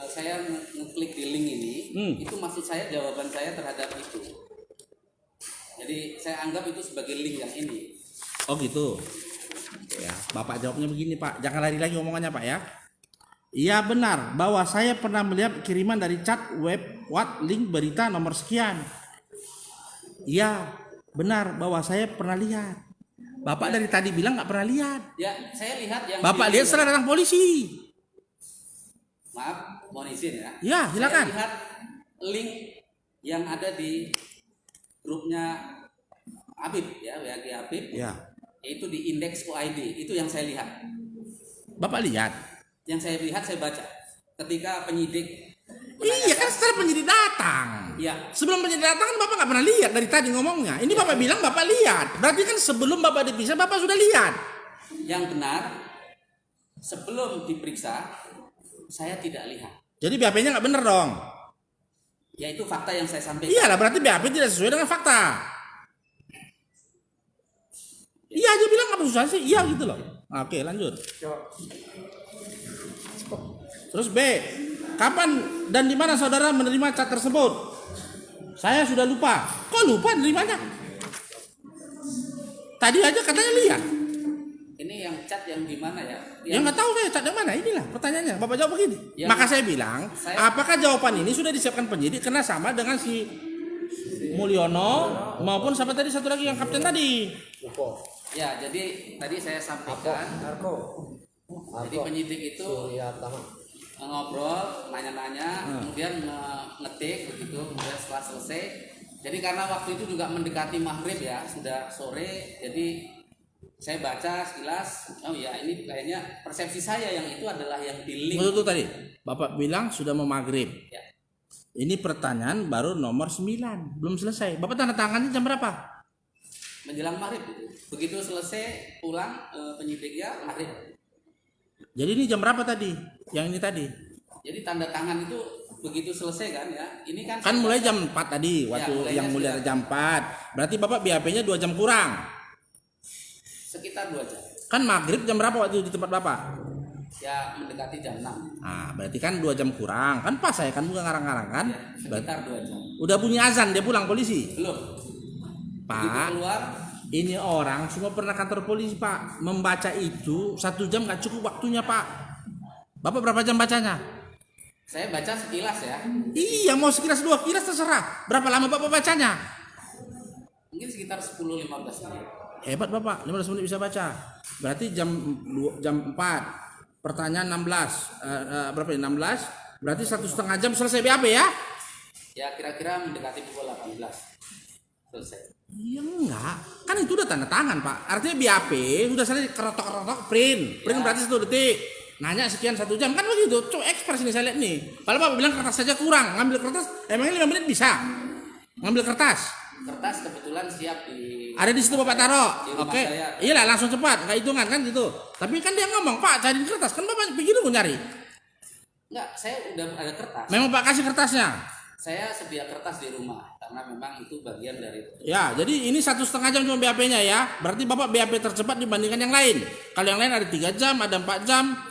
saya ngeklik di link ini, itu maksud saya jawaban saya terhadap itu. Jadi saya anggap itu sebagai link yang ini. Oh gitu. Ya, Bapak jawabnya begini Pak, jangan lari lagi omongannya Pak ya. Iya benar bahwa saya pernah melihat kiriman dari chat web link berita nomor sekian. Iya benar bahwa saya pernah lihat. Bapak dari tadi bilang nggak pernah lihat. Ya saya lihat yang Bapak lihat setelah datang polisi. Maaf, mohon izin ya. Ya silakan. Saya lihat link yang ada di grupnya Habib ya, WAG Habib. Ya. Yaitu di index.id, itu yang saya lihat. Bapak lihat. Yang saya lihat saya baca ketika penyidik Iya kan setelah penyidik datang. Iya. Sebelum penyidik datang kan Bapak nggak pernah lihat dari tadi ngomongnya. Ini Bapak bilang Bapak lihat. Berarti kan sebelum Bapak diperiksa Bapak sudah lihat. Yang benar sebelum diperiksa saya tidak lihat. Jadi BAP-nya nggak benar dong. Ya itu fakta yang saya sampaikan. Iyalah berarti BAP tidak sesuai dengan fakta. Iya aja bilang nggak susah sih. Iya gitu loh. Oke lanjut. Terus B, kapan dan di mana saudara menerima cat tersebut? Saya sudah lupa. Kok lupa nerimanya? Tadi aja katanya lihat. Ini yang cat yang di mana ya? Ya nggak tahu saya cat yang mana. Inilah pertanyaannya. Bapak jawab begini. Ya, Maka saya bilang, apakah jawaban ini sudah disiapkan penyidik karena sama dengan si Mulyono maupun sampai tadi satu lagi yang kapten tadi. Ya, jadi tadi saya sampaikan. Jadi penyidik itu ngobrol, nanya-nanya, kemudian ngetik begitu, kemudian setelah selesai. Jadi karena waktu itu juga mendekati maghrib ya, sudah sore, jadi saya baca sekilas, oh ya ini kayaknya persepsi saya yang itu adalah yang di link. Betul tadi, Bapak bilang sudah mau maghrib. Ya. Ini pertanyaan baru nomor 9, belum selesai. Bapak tanda tangannya jam berapa? Menjelang maghrib gitu. Begitu selesai pulang penyidiknya maghrib. Jadi ini jam berapa tadi? Yang ini tadi? Jadi tanda tangan itu begitu selesai kan ya. Ini kan mulai jam 4 tadi, waktu yang mulia jam 4. Berarti Bapak BAP-nya 2 jam kurang. Sekitar 2 jam. Kan maghrib jam berapa waktu di tempat Bapak? Ya mendekati jam 6. Nah, berarti kan 2 jam kurang. Kan pas saya kan bukan ngarang-ngarang kan? Ya, sekitar 2 jam. Udah bunyi azan dia pulang polisi. Belum. Pak, Begitu keluar, ini orang semua pernah kantor polisi Pak. Membaca itu 1 jam gak cukup waktunya Pak. Bapak berapa jam bacanya? saya baca sekilas ya. Iya mau sekilas 2 kilas terserah. Berapa lama Bapak bacanya? Mungkin sekitar 10-15 menit. Hebat Bapak, 15 menit bisa baca. Berarti jam 4. Pertanyaan 16. Berapa ya? 16. Berarti 1,5 jam selesai BAP ya? Ya kira-kira mendekati pukul 18. Selesai. Iya enggak. Kan itu udah tanda tangan Pak. Artinya BAP sudah selesai kerotok-kerotok print. Print Ya. berarti 1 detik. Nanya sekian 1 jam kan begitu. Coba ekspres ini saya lihat nih. Kalau Bapak bilang kertas saja kurang, ngambil kertas emangnya 5 menit bisa? Ngambil kertas. Kertas kebetulan siap di. Ada di situ Bapak taruh. Di rumah Oke. saya. Iyalah langsung cepat, enggak hitungan kan gitu. Tapi kan dia ngomong, "Pak, cariin kertas." Kan Bapak pikir dulu nyari. Enggak, saya udah ada kertas. Memang Pak kasih kertasnya. Saya sedia kertas di rumah karena memang itu bagian dari. Ya, jadi ini 1,5 jam cuma BAP-nya ya. Berarti Bapak BAP tercepat dibandingkan yang lain. Kalau yang lain ada 3 jam, ada 4 jam.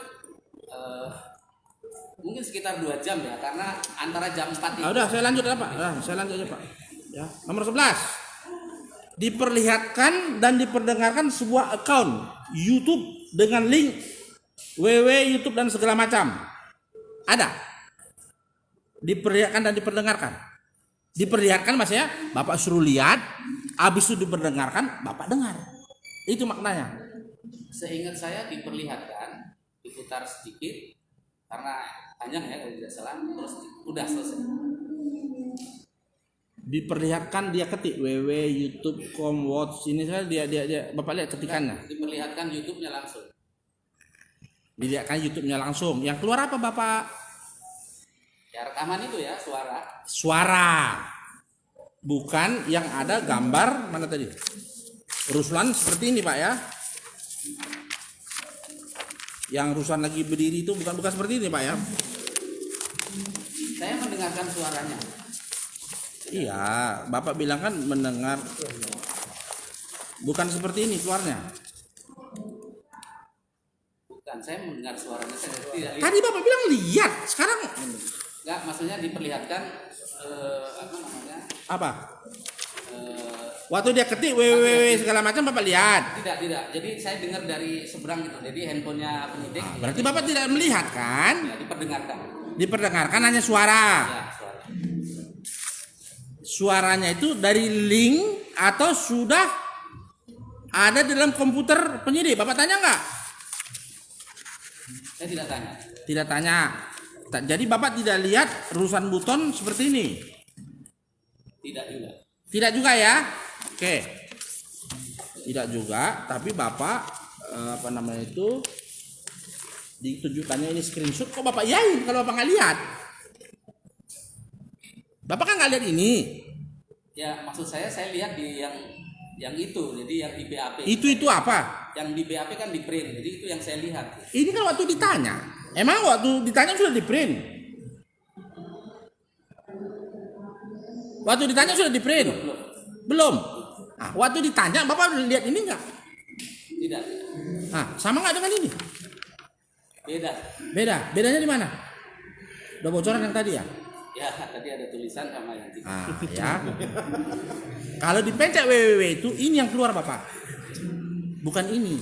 Mungkin sekitar 2 jam ya karena antara jam 4 itu. Nah, udah saya lanjut ya Pak. Nah, saya lanjut aja Pak. Ya, nomor 11. Diperlihatkan dan diperdengarkan sebuah account YouTube dengan link www YouTube dan segala macam. Ada? Diperlihatkan dan diperdengarkan. Diperlihatkan maksudnya Bapak suruh lihat, habis itu diperdengarkan, Bapak dengar. Itu maknanya. Seingat saya diperlihatkan, diputar sedikit karena panjang ya kalau tidak salah, terus udah selesai. Diperlihatkan dia ketik www.youtube.com watch ini saya dia Bapak lihat ketikannya. Diperlihatkan YouTube-nya langsung. Dilihatkan YouTube-nya langsung. Yang keluar apa Bapak? Ya rekaman itu ya suara. Suara. Bukan yang ada gambar mana tadi? Ruslan seperti ini Pak ya. Yang Ruslan lagi berdiri itu bukan seperti ini Pak ya. Saya mendengarkan suaranya. Iya, Bapak bilang kan mendengar. Bukan seperti ini keluarnya. Bukan, saya mendengar suaranya, saya tidak lihat. Tadi Bapak bilang lihat, sekarang Enggak, maksudnya diperlihatkan apa namanya? apa? Waktu dia ketik www segala macam Bapak lihat. Tidak. Jadi saya dengar dari seberang gitu. Jadi handphonenya penyidik. Berarti Bapak tidak melihat kan? Ya, diperdengarkan. Diperdengarkan hanya suara. Ya, suara. Suaranya itu dari link atau sudah ada di dalam komputer penyidik? Bapak tanya nggak? Saya tidak tanya. Tidak tanya. Jadi Bapak tidak lihat Ruslan Buton seperti ini? Tidak juga. Tidak juga ya? Oke. Tidak juga, tapi Bapak apa namanya itu ditunjukkannya ini screenshot, kok Bapak yain kalau Bapak nggak lihat? Bapak kan nggak lihat ini. Ya, maksud saya lihat di yang itu. Jadi yang di BAP. Itu apa? Yang di BAP kan di print. Jadi itu yang saya lihat. Ini kan waktu ditanya. Emang waktu ditanya sudah di print? Waktu ditanya sudah di print? Belum. Nah, waktu ditanya Bapak udah lihat ini nggak? Tidak. Nah, sama nggak dengan ini? Beda. Bedanya di mana? Udah bocoran yang tadi ya? Ya, tadi ada tulisan sama yang tidak. Ah, ya. Kalau dipencet www itu ini yang keluar Bapak. Bukan ini.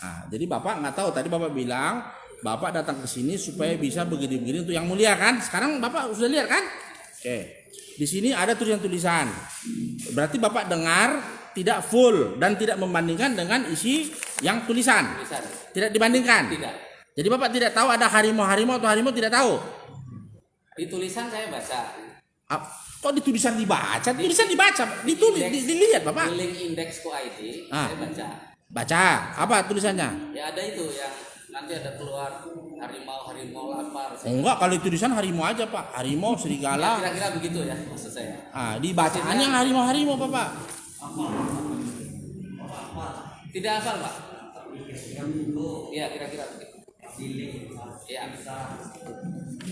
Nah, jadi Bapak nggak tahu, tadi Bapak bilang Bapak datang ke sini supaya bisa begini-begini untuk yang mulia kan? Sekarang Bapak sudah lihat kan? Oke. Di sini ada tulisan-tulisan. Berarti Bapak dengar tidak full dan tidak membandingkan dengan isi yang tulisan. Tidak dibandingkan. Tidak. Jadi Bapak tidak tahu ada harimau-harimau atau harimau, tidak tahu. Di tulisan saya baca. Kok di tulisan dibaca? Tulisan dibaca, ditulis, dilihat Bapak. Di link index.id saya baca. Baca. Apa tulisannya? Ya ada itu yang nanti ada keluar harimau lapar. Enggak, kalau tulisan harimau aja Pak. Harimau, serigala. Ya, kira-kira begitu ya maksud saya. Di bacaan yang harimau-harimau Bapak. Tidak hafal Pak. Ya kira-kira begitu. Ya.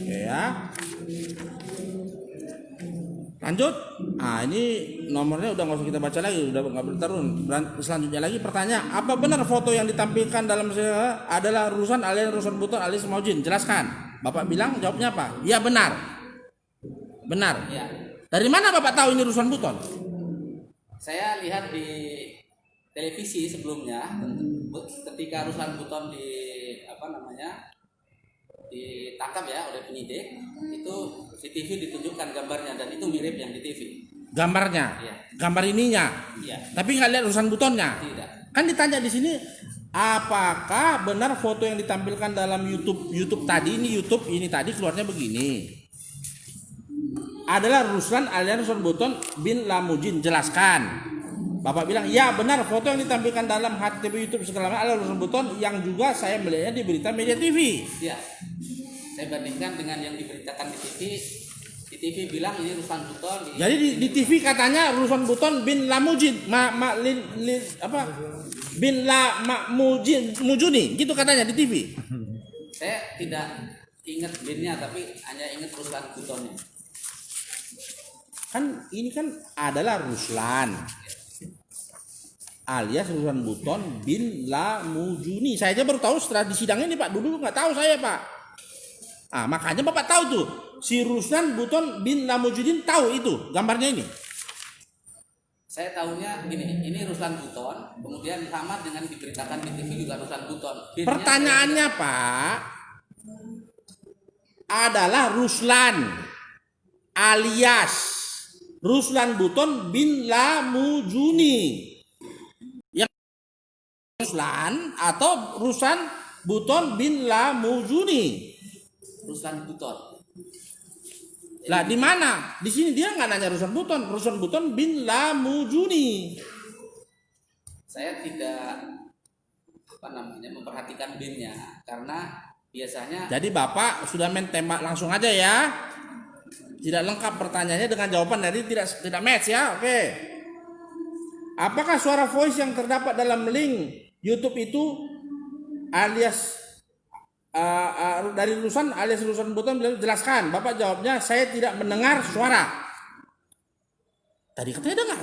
Ya. Lanjut. Ini nomornya udah nggak usah kita baca lagi, udah nggak bertarung. Selanjutnya lagi pertanyaan, apa benar foto yang ditampilkan dalam adalah Ruslan alias Ruslan Buton alias Maujin? Jelaskan. Bapak bilang jawabnya apa? Ya benar. Benar. Ya. Dari mana Bapak tahu ini Ruslan Buton? Saya lihat di televisi sebelumnya ketika Ruslan Buton ditangkap ya oleh penyidik, itu di TV ditunjukkan gambarnya dan itu mirip yang di TV. Gambarnya, Iya. Gambar ininya. Iya. Tapi nggak lihat Ruslan Butonnya. Tidak. Kan ditanya di sini, apakah benar foto yang ditampilkan dalam YouTube tadi ini tadi keluarnya begini? Adalah Ruslan alias Ruslan Buton bin Lamujin, jelaskan. Bapak bilang, ya benar foto yang ditampilkan dalam HTV YouTube segala macam adalah Ruslan Buton yang juga saya melihatnya di berita media TV. Ya. Saya bandingkan dengan yang diberitakan di TV. Di TV bilang ini Ruslan Buton. Jadi di TV katanya Ruslan Buton bin Lamujin, bin Mujuni, gitu katanya di TV. Saya tidak ingat binnya tapi hanya ingat Ruslan Butonnya. Kan ini kan adalah Ruslan alias Ruslan Buton bin Lamujuni. Saya aja baru tahu setelah di sidang ini Pak. Dulu nggak tahu saya Pak. Makanya Bapak tahu tuh si Ruslan Buton bin Lamujudin tahu itu gambarnya ini. Saya tahunya gini, ini Ruslan Buton, kemudian sama dengan diberitakan di TV juga Ruslan Buton. Pertanyaannya Pak, adalah Ruslan alias Ruslan Buton bin Lamujuni. Yang Ruslan atau Ruslan Buton bin Lamujuni. Ruslan Buton. Lah di mana? Di sini dia nggak nanya Ruslan Buton bin Lamujuni. Saya tidak memperhatikan bin-nya karena biasanya. Jadi Bapak sudah main tembak langsung aja ya. Tidak lengkap pertanyaannya dengan jawaban, jadi tidak match ya. Oke. Apakah suara voice yang terdapat dalam link YouTube itu alias dari Ruslan alias Ruslan Buton? Jelaskan. Bapak jawabnya, saya tidak mendengar suara. Tadi katanya dengar.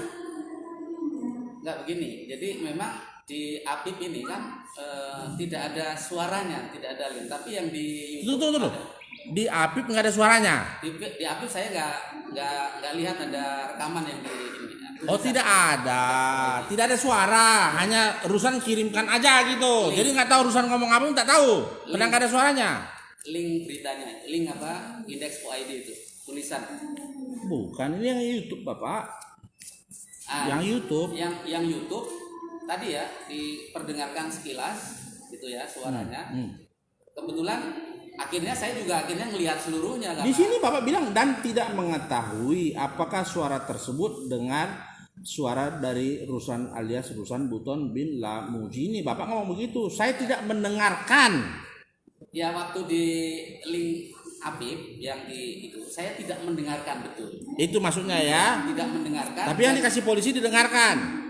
Enggak begini. Jadi memang di APIP ini kan tidak ada suaranya, tidak ada link. Tapi yang di YouTube Tunggu. Di APIP nggak ada suaranya. Di APIP saya nggak lihat ada rekaman yang di ini. Oh tidak ada suara, hanya Ruslan kirimkan aja gitu. Link. Jadi nggak tahu Ruslan ngomong apa, nggak tahu. Karena nggak ada suaranya. Link beritanya, link apa? Indeks OID itu tulisan. Bukan, ini yang YouTube Bapak. Yang YouTube. Yang YouTube tadi ya diperdengarkan sekilas gitu ya suaranya. Kebetulan saya juga akhirnya melihat seluruhnya. Di sini Bapak bilang dan tidak mengetahui apakah suara tersebut dengan suara dari Ruslan alias Ruslan Buton bin Lamujini. Bapak ngomong begitu. Saya tidak mendengarkan. Ya waktu di link APIP yang di itu saya tidak mendengarkan betul. Itu maksudnya ya. Tidak mendengarkan. Tapi yang dikasih polisi didengarkan.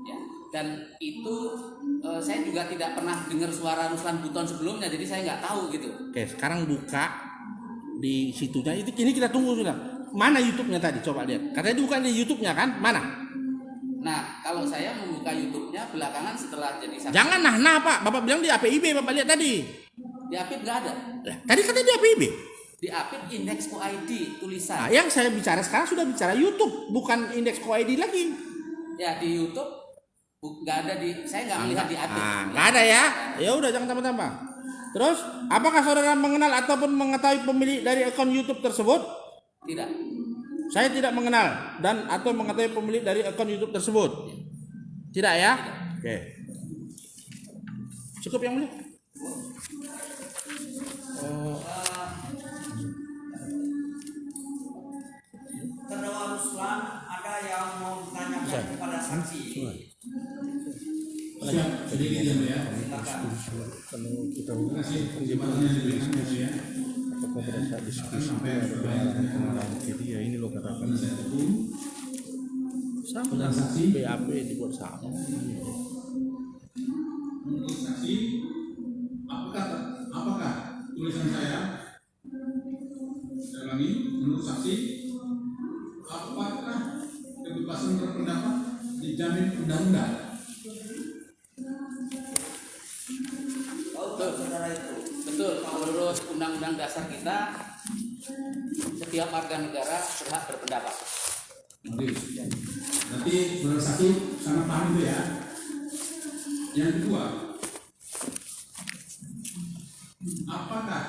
Ya, dan itu saya juga tidak pernah dengar suara Ruslan Buton sebelumnya, jadi saya nggak tahu gitu. Oke, sekarang buka di situnya. Ini kita tunggu sudah. Mana YouTube-nya tadi? Coba lihat. Katanya bukan di YouTube-nya kan? Mana? Nah, kalau saya membuka YouTube-nya belakangan setelah jadi saksi. Jangan nah Pak. Bapak bilang di APIB, Bapak lihat tadi. Di APIP nggak ada. Tadi katanya di APIB. Di APIP indeks OID tulisan. Nah, yang saya bicara sekarang sudah bicara YouTube, bukan indeks OID lagi. Ya di YouTube nggak ada saya nggak melihat di APIP. Nggak ada ya. Ya udah jangan tambah-tambah. Terus, apakah saudara mengenal ataupun mengetahui pemilik dari akun YouTube tersebut? Tidak. Saya tidak mengenal dan atau mengetahui pemilik dari akun YouTube tersebut. Tidak ya? Oke. Cukup yang mulia. Terdakwa Ruslan ada yang mau ditanyakan kepada saksi. Siap, sedikit ya Mulia. Kalau kita Terima kasih kesempatan yang diberikan ya Mulia. apakah pada saat diskusi itu ada pengalaman, jadi ya ini lo katakan Sama dan saksi BAP dibuat sama. menurut saksi apakah tulisan saya ulangi, menurut saksi apakah kebebasan berpendapat dijamin undang-undang? Tahu saudara itu? Betul. Menurut Undang-Undang Dasar kita, setiap warga negara berhak berpendapat. Oke. Berarti saudara saksi sangat paham itu ya. Yang kedua, apakah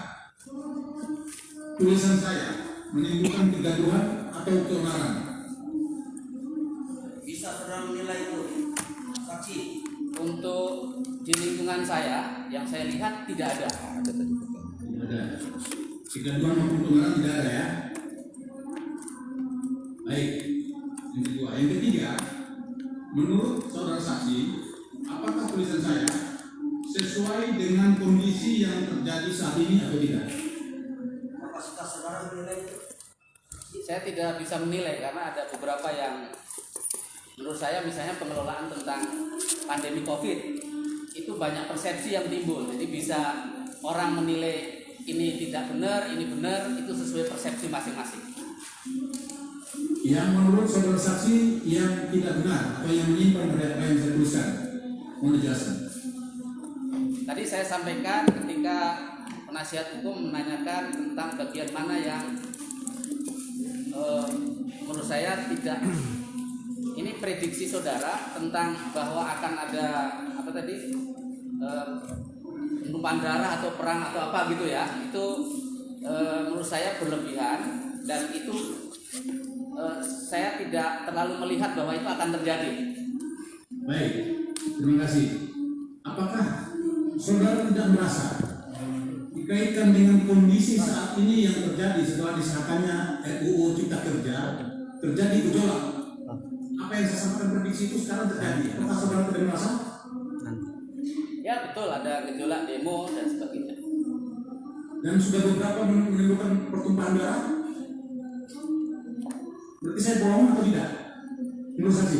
tulisan saya menimbulkan kegaduhan atau keonaran? Bisa saudara menilai itu? Saksi. Untuk di lingkungan saya, yang saya lihat tidak ada. Tidak ada. Kegaduhan maupun keonaran tidak ada ya. Baik. Yang kedua, yang ketiga, menurut saudara saksi, apakah tulisan saya sesuai dengan kondisi yang terjadi saat ini atau tidak? Kapasitas saudara menilai itu? Saya tidak bisa menilai karena ada beberapa yang menurut saya misalnya pengelolaan tentang pandemi COVID itu banyak persepsi yang timbul. Jadi bisa orang menilai ini tidak benar, ini benar, itu sesuai persepsi masing-masing. Yang menurut saudara saksi yang tidak benar atau yang menyimpang dari apa yang saya tuliskan, mohon dijelaskan. Tadi saya sampaikan ketika penasihat hukum menanyakan tentang bagian mana yang menurut saya tidak. Ini prediksi saudara tentang bahwa akan ada apa tadi tumpahan darah atau perang atau apa gitu ya. Itu menurut saya berlebihan, dan itu saya tidak terlalu melihat bahwa itu akan terjadi. Baik, terima kasih. Apakah saudara tidak merasa dikaitkan dengan kondisi saat ini yang terjadi setelah disahkannya RUU Cipta Kerja terjadi gejolak? Apa yang saya sampaikan prediksi itu sekarang terjadi? Apakah saudara tidak merasa? Ya betul, ada gejolak demo dan sebagainya. Dan sudah beberapa menimbulkan pertumpahan darah? Berarti saya bohong atau tidak? Menurut saksi.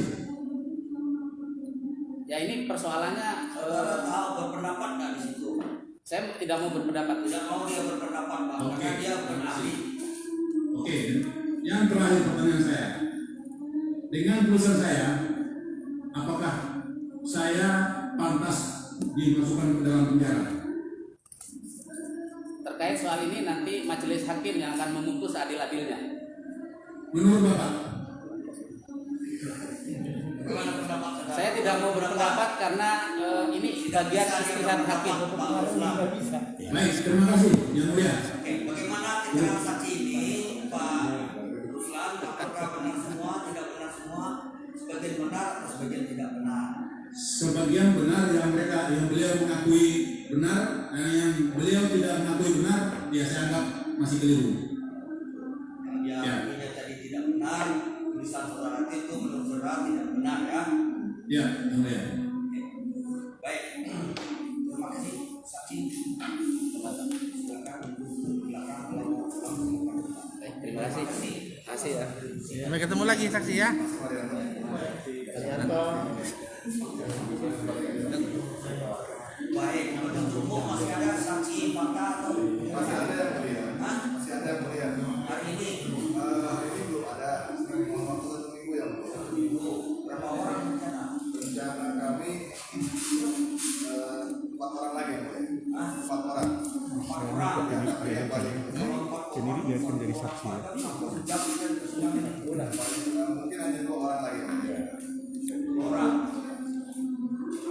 Ya ini persoalannya, Saudara tahu berpendapat nggak di situ? saya tidak mau berpendapat. Tidak mau dia berpendapat, Pak, karena dia bukan ahli. Oke, yang terakhir pertanyaan saya. Dengan tulisan saya, apakah saya pantas dimasukkan ke dalam penjara? Terkait soal ini nanti majelis hakim yang akan memutus adil-adilnya. Menurut Bapak? Bagaimana pendapat saudara? Saya tidak mau berpendapat karena ini bagian istihad hakim. Baik, terima kasih. Yang mulia. Oke, bagaimana keterangan saksi ini, Pak Ruslan? Apakah benar semua, tidak benar semua, sebagian benar atau sebagian tidak benar? Sebagian benar yang beliau mengakui benar, dan yang beliau tidak mengakui benar, ya saya anggap masih keliru. Yang dia akhirnya tadi tidak benar, tulisan saudara itu menurut saudara tidak benar ya. Ya, yang mulia. Oke. Baik, terima kasih saksi. Silakan duduk di belakang. Baik, terima kasih. Kasih ya. Sampai ketemu lagi saksi ya. Baik, penuntut umum masih ada saksi fakta atau Masih ada yang mulia. Hah? Masih ada yang mulia. Hari ini Hari ini belum ada. Mohon waktu 1 minggu yang mulia. berapa orang rencana? Rencana kami 4 orang lagi yang mulia. Hah? 4 orang. 4 orang. Ya, tapi yang paling Jadi biarkan jadi saksi ya. mungkin hanya 2 orang lagi yang mulia. Orang.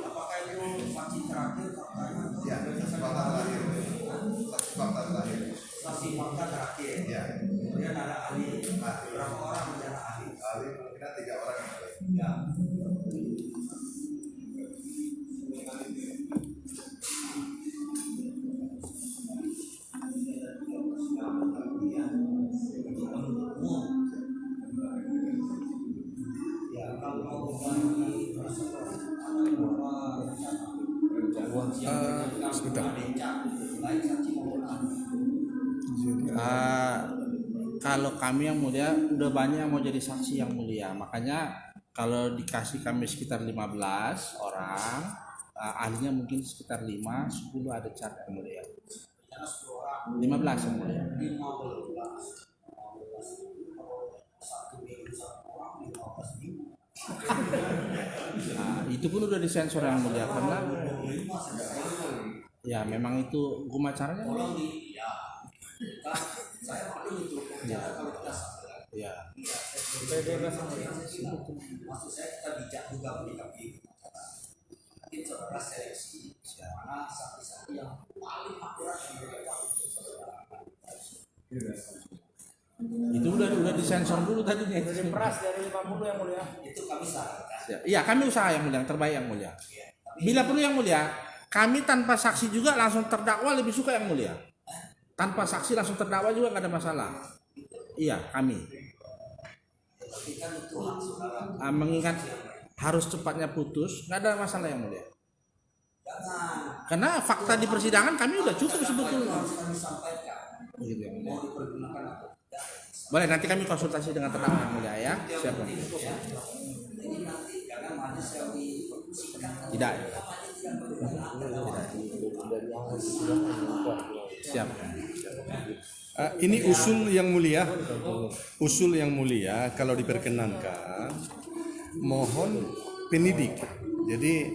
Apakah itu saksi terakhir faktanya? Ya, saksi fakta terakhir. Saksi fakta terakhir. Saksi fakta terakhir. Ya. Kemudian ada ahli. Berapa orang rencana ahli? Kali kemungkinan 3 orang yang mulia. Ya. Ya, kalau mau berbagi Sebentar. baik saksi maupun ahli. Kalau kami yang mulia udah banyak yang mau jadi saksi yang mulia, makanya kalau dikasih kami sekitar 15 orang, ahlinya mungkin sekitar 5, 10 ada cara yang mulia. 15 yang mulia. 15. Satu minggu satu orang, 15 minggu. Nah, itu pun udah disensor yang mulia karena ya memang itu hukum acaranya. Tolong di ya. Saya maklum itu kalau kita salah. Ya. Maksud saya kita bijak juga menyikapi acara. Mungkin saudara seleksi mana saksi-saksi yang paling akurat yang mereka untuk saudara. Itu udah disensor dulu tadi nih. Dari peras dari 50 yang mulia. Itu kami sarankan. Iya, kami usaha yang mulia, yang terbaik yang mulia. Bila perlu yang mulia, kami tanpa saksi juga langsung terdakwa lebih suka yang mulia. Tanpa saksi langsung terdakwa juga nggak ada masalah. Iya, kami. Tapi kan itu hak saudara. Mengingat harus cepatnya putus, nggak ada masalah yang mulia. Jangan. Karena fakta di persidangan kami udah cukup sebetulnya. Harus kami sampaikan. Begitu yang mulia. Mau dipergunakan atau tidak. Boleh nanti kami konsultasi dengan terdakwa yang mulia ya. Siap. Bang? Ini nanti karena majelis yang diperkusikan. Tidak. Tidak. Siap. Ini usul yang mulia kalau diperkenankan mohon penyidik. Jadi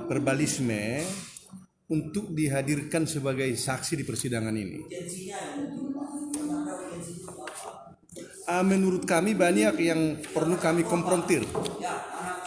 verbalisme untuk dihadirkan sebagai saksi di persidangan ini. Urgensinya yang penting, Pak. Karena urgensinya apa? Menurut kami banyak yang perlu kami konfrontir. Ya, anak